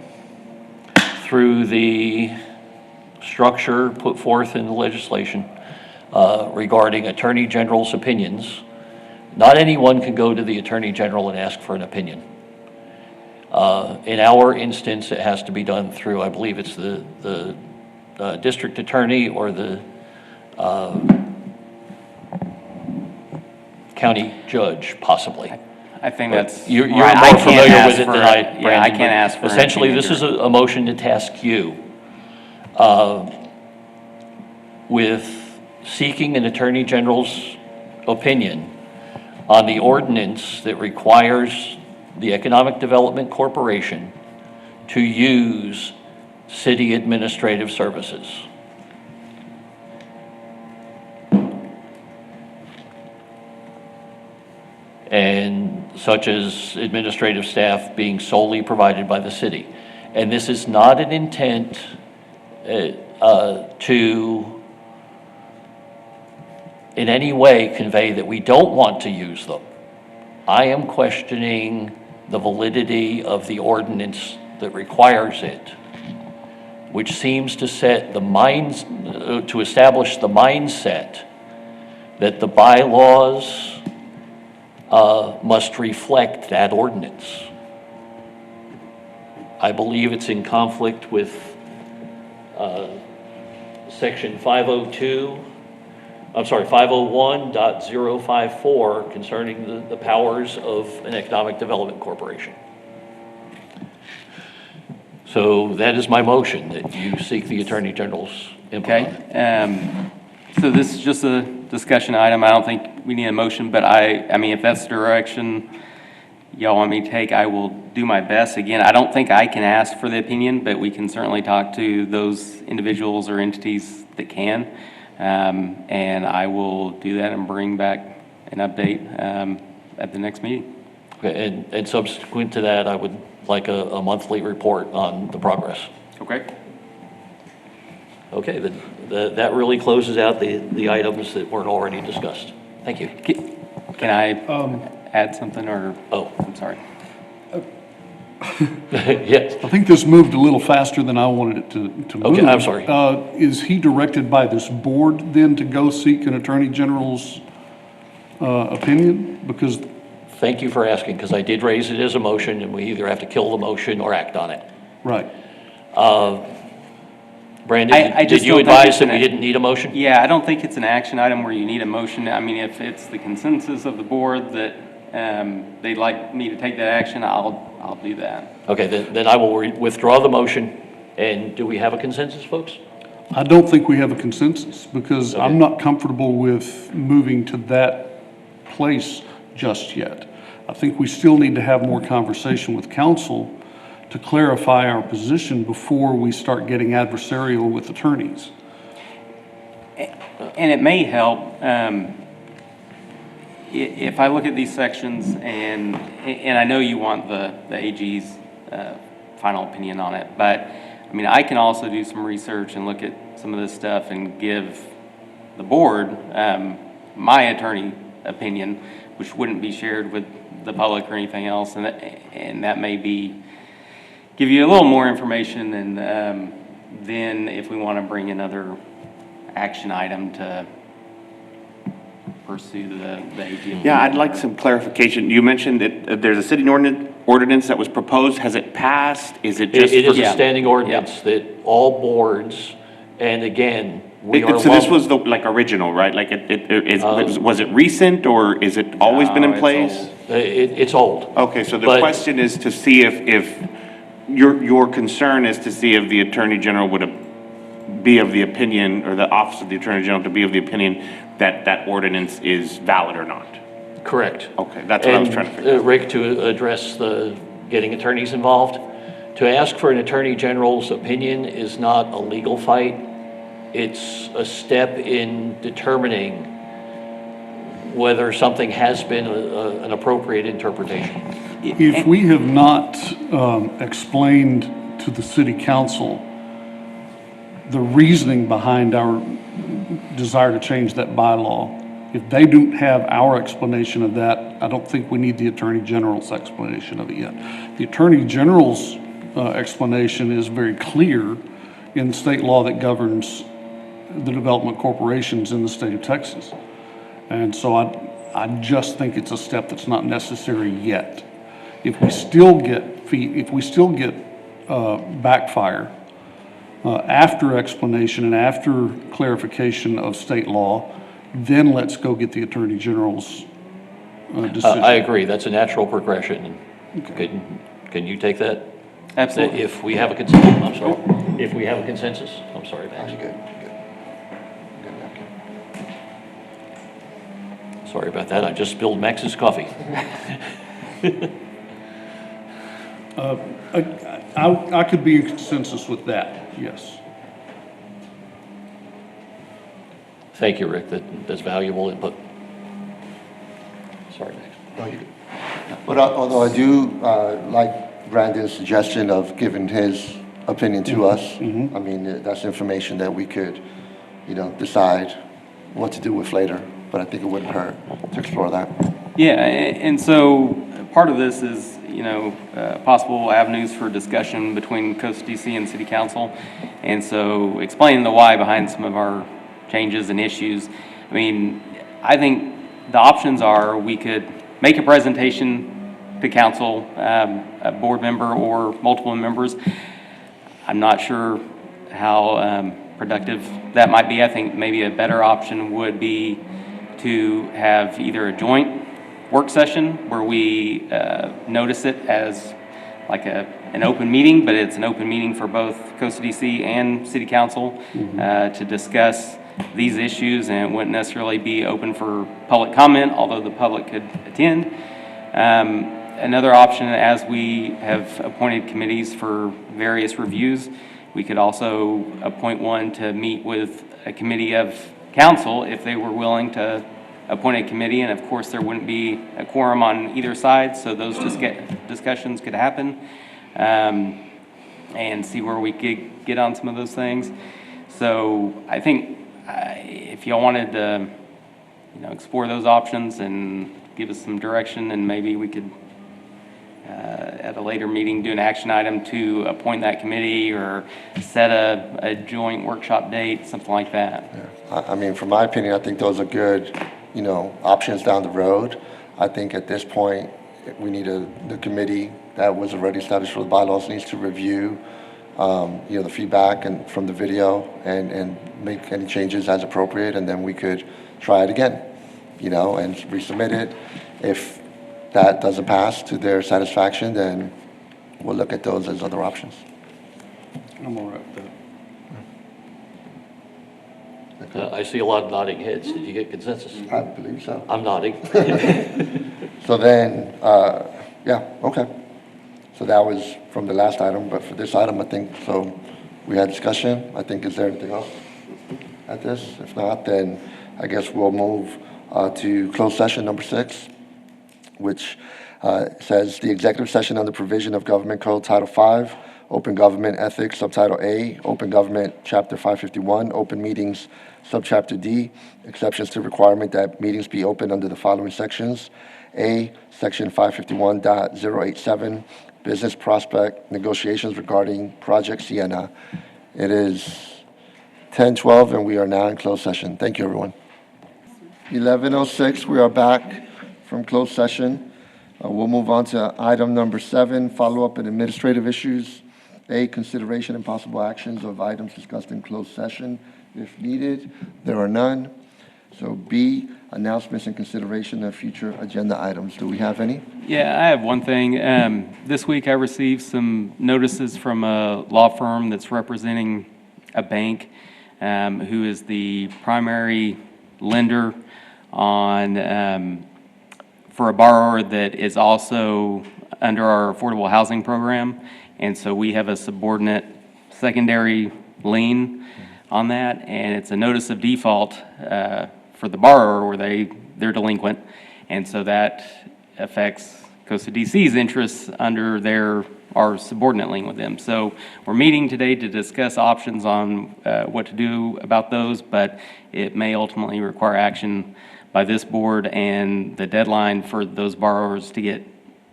through the structure put forth in the legislation regarding Attorney General's opinions, not anyone can go to the Attorney General and ask for an opinion. In our instance, it has to be done through, I believe it's the district attorney or the county judge, possibly. I think But that's. You're right. more familiar with it than I, Yeah, I Brandon, can't but ask for. essentially, anything this is under- a motion to task you with seeking an Attorney General's opinion on the ordinance that requires the Economic Development Corporation to use city administrative services. And such as administrative staff being solely provided by the city. And this is not an intent to in any way convey that we don't want to use them. I am questioning the validity of the ordinance that requires it, which seems to set the to establish the mindset that the bylaws must reflect that ordinance. I believe it's in conflict with section 501.054 concerning the powers of an economic development corporation. So that is my motion, that you seek the Attorney General's input on it. Okay, so this is just a discussion item. I don't think we need a motion, but I mean, if that's the direction y'all want me to take, I will do my best. Again, I don't think I can ask for the opinion, but we can certainly talk to those individuals or entities that can. And I will do that and bring back an update at the next meeting. Okay, and subsequent to that, I would like a monthly report on the progress. Okay? Okay, then that really closes out the items that weren't already discussed. Thank you. Can I add something, or? Oh. I'm sorry. Yes. I think this moved a little faster than I wanted it to move. Okay, I'm sorry. Is he directed by this board then to go seek an Attorney General's opinion? Because, Thank you for asking, because I did raise it as a motion, and we either have to kill the motion or act on it. right, Brandon, I did just you don't think advise it's that an we didn't need a motion? Yeah, I don't think it's an action item where you need a motion. I mean, if it's the consensus of the board that they'd like me to take that action, I'll do that. Okay, then I will withdraw the motion. And do we have a consensus, folks? I don't think we have a consensus, because I'm not comfortable with moving to that place just yet. I think we still need to have more conversation with council to clarify our position before we start getting adversarial with attorneys. And it may help, if I look at these sections, and I know you want the AG's final opinion on it, but, I mean, I can also do some research and look at some of this stuff and give the board my attorney opinion, which wouldn't be shared with the public or anything else, and that may give you a little more information, and then if we want to bring another action item to pursue the AG. Yeah, I'd like some clarification. You mentioned that there's a city ordinance that was proposed. Has it passed? Is it just? It is Yeah. a standing ordinance that all boards, and again, we are. So this was the, like, original, right? Like, was it recent, or is it always been in No, it's place? old. It's old. Okay, so the But- question is to see if your concern is to see if the Attorney General would be of the opinion, or the Office of the Attorney General to be of the opinion that that ordinance is valid or not. Correct. Okay, that's what I was trying to figure out. Rick, to address the getting attorneys involved, to ask for an Attorney General's opinion is not a legal fight. It's a step in determining whether something has been an appropriate interpretation. If we have not explained to the city council the reasoning behind our desire to change that bylaw, if they don't have our explanation of that, I don't think we need the Attorney General's explanation of it yet. The Attorney General's explanation is very clear in the state law that governs the development corporations in the state of Texas. And so I just think it's a step that's not necessary yet. If we still get backfire after explanation and after clarification of state law, then let's go get the Attorney General's decision. I agree, that's a natural progression. Can you take that? Absolutely. That if we have a consensus, I'm sorry, if we have a consensus, I'm sorry, Max. Sorry about that, I just spilled Max's coffee. I could be in consensus with that, yes. Thank you, Rick, that's valuable input. Sorry, Max. No, you good. But although I do like Brandon's suggestion of giving his opinion to us, I mean, that's information that we could, decide what to do with later. But I think it wouldn't hurt to explore that. Yeah, and so part of this is, possible avenues for discussion between Coast DC and City Council. And so explaining the why behind some of our changes and issues. I mean, I think the options are we could make a presentation to council, a board member or multiple members. I'm not sure how productive that might be. I think maybe a better option would be to have either a joint work session where we notice it as like a an open meeting, but it's an open meeting for both Costa DC and City Council to discuss these issues, and it wouldn't necessarily be open for public comment, although the public could attend. Another option, as we have appointed committees for various reviews, we could also appoint one to meet with a committee of council if they were willing to appoint a committee, and of course, there wouldn't be a quorum on either side, so those discussions could happen, and see where we could get on some of those things. So I think if y'all wanted to, explore those options and give us some direction, and maybe we could, at a later meeting, do an action item to appoint that committee or set a joint workshop date, something like that. I mean, from my opinion, I think those are good, options down the road. I think at this point, we need the committee that was already established for the bylaws needs to review, the feedback and from the video and make any changes as appropriate, and then we could try it again, and resubmit it. If that doesn't pass to their satisfaction, then we'll look at those as other options. I'm all right with that. I see a lot of nodding heads. Did you get consensus? I believe so. I'm nodding. So then, okay. So that was from the last item, but for this item, I think, so we had discussion. I think, is there anything else at this? If not, then I guess we'll move to closed session number 6, which says the executive session under provision of Government Code Title 5, Open Government Ethics, Subtitle A, Open Government Chapter 551, Open Meetings, Subchapter D, exceptions to requirement that meetings be open under the following sections. A, Section 551.087, Business Prospect Negotiations regarding Project Sienna. It is 10:12, and we are now in closed session. Thank you, everyone. 11:06, we are back from closed session. We'll move on to item number 7, follow-up and administrative issues. A, consideration and possible actions of items discussed in closed session. If needed, there are none. So B, announcements and consideration of future agenda items. Do we have any? Yeah, I have one thing. This week I received some notices from a law firm that's representing a bank who is the primary lender on for a borrower that is also under our affordable housing program. And so we have a subordinate secondary lien on that, and it's a notice of default for the borrower where they're delinquent. And so that affects Costa DC's interests under our subordinate lien with them. So we're meeting today to discuss options on what to do about those, but it may ultimately require action by this board, and the deadline for those borrowers to get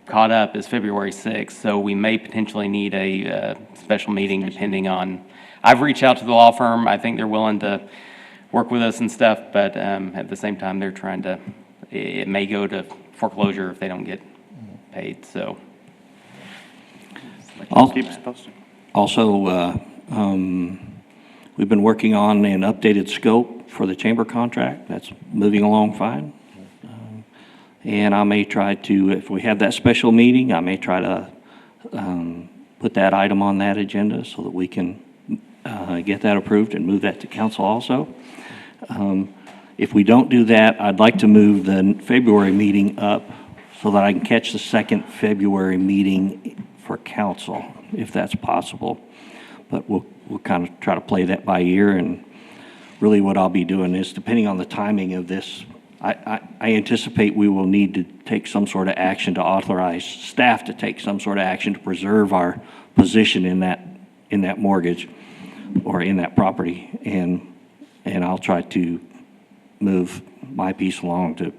caught up is February 6th. So we may potentially need a special meeting depending on, I've reached out to the law firm. I think they're willing to work with us and stuff, but at the same time, they're trying to, it may go to foreclosure if they don't get paid, so. Keep us posted. Also, we've been working on an updated scope for the chamber contract. That's moving along fine. And I may try to, if we have that special meeting, I may try to put that item on that agenda so that we can get that approved and move that to council also. If we don't do that, I'd like to move the February meeting up so that I can catch the second February meeting for council, if that's possible. But we'll kind of try to play that by ear, and really what I'll be doing is, depending on the timing of this, I anticipate we will need to take some sort of action to authorize staff to take some sort of action to preserve our position in that mortgage or in that property, and I'll try to move my piece along to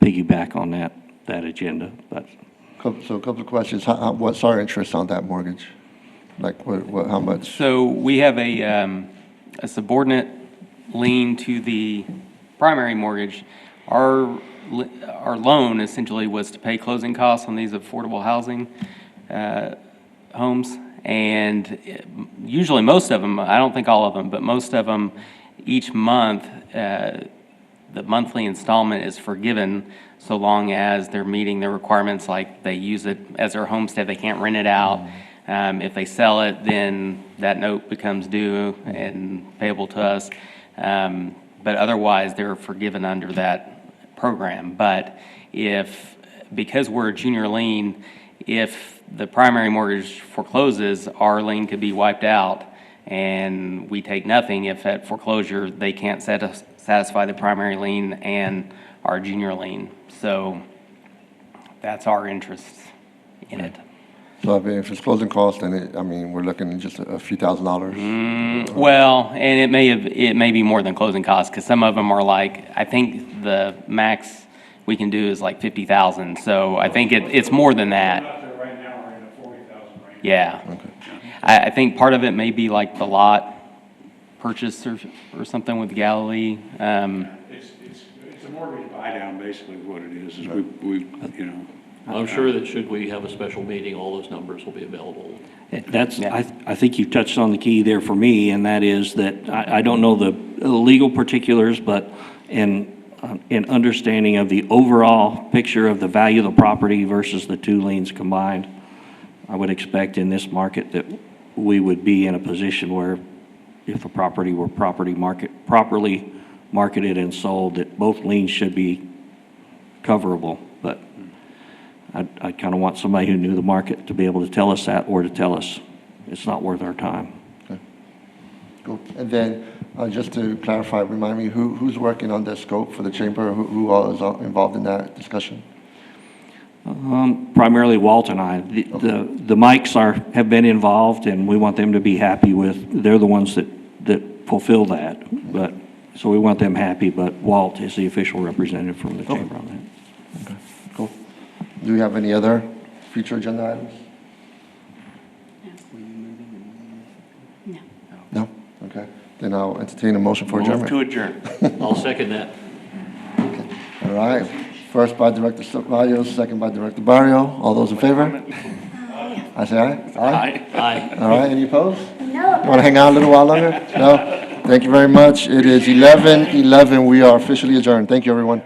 piggyback on that agenda. But So a couple of questions. What's our interest on that mortgage? Like how much? So we have a subordinate lien to the primary mortgage. Our loan essentially was to pay closing costs on these affordable housing homes. And usually most of them, I don't think all of them, but most of them, each month, the monthly installment is forgiven so long as they're meeting the requirements, like they use it as their homestead, they can't rent it out. If they sell it, then that note becomes due and payable to us. But otherwise, they're forgiven under that program. But because we're a junior lien, if the primary mortgage forecloses, our lien could be wiped out and we take nothing if at foreclosure they can't satisfy the primary lien and our junior lien. So that's our interest in it. So I mean, if it's closing costs, then we're looking at just a few $1,000s. Well, and it may be more than closing costs, because some of them are like, I think the max we can do is like 50,000. So I think it's more than that. Right now, we're in a 40,000 range. Yeah. I think part of it may be like the lot purchase or something with Galilee. It's a mortgage buy-down, basically, what it is we, I'm sure that should we have a special meeting, all those numbers will be available. I think you touched on the key there for me, and that is that I don't know the legal particulars, but in understanding of the overall picture of the value of the property versus the two liens combined, I would expect in this market that we would be in a position where if the property were properly marketed and sold, that both liens should be coverable. But I kind of want somebody who knew the market to be able to tell us that, or to tell us it's not worth our time. Okay. Cool. And then, just to clarify, remind me, who's working on the scope for the chamber? Who all is involved in that discussion? Primarily Walt and I. The Mikes have been involved, and we want them to be happy with, they're the ones that fulfill that. But, so we want them happy, but Walt is the official representative from the chamber on that. Okay, cool. Do we have any other future agenda items? No. No? Okay. Then I'll entertain a motion for Move adjournment. to adjourn. I'll second that. All right. First by Director Ceballos, second by Director Barrio. All those in favor? I say aye? Aye? Aye. All right, any opposed? No. Want to hang out a little while longer? No? Thank you very much. It is 11:11. We are officially adjourned. Thank you, everyone.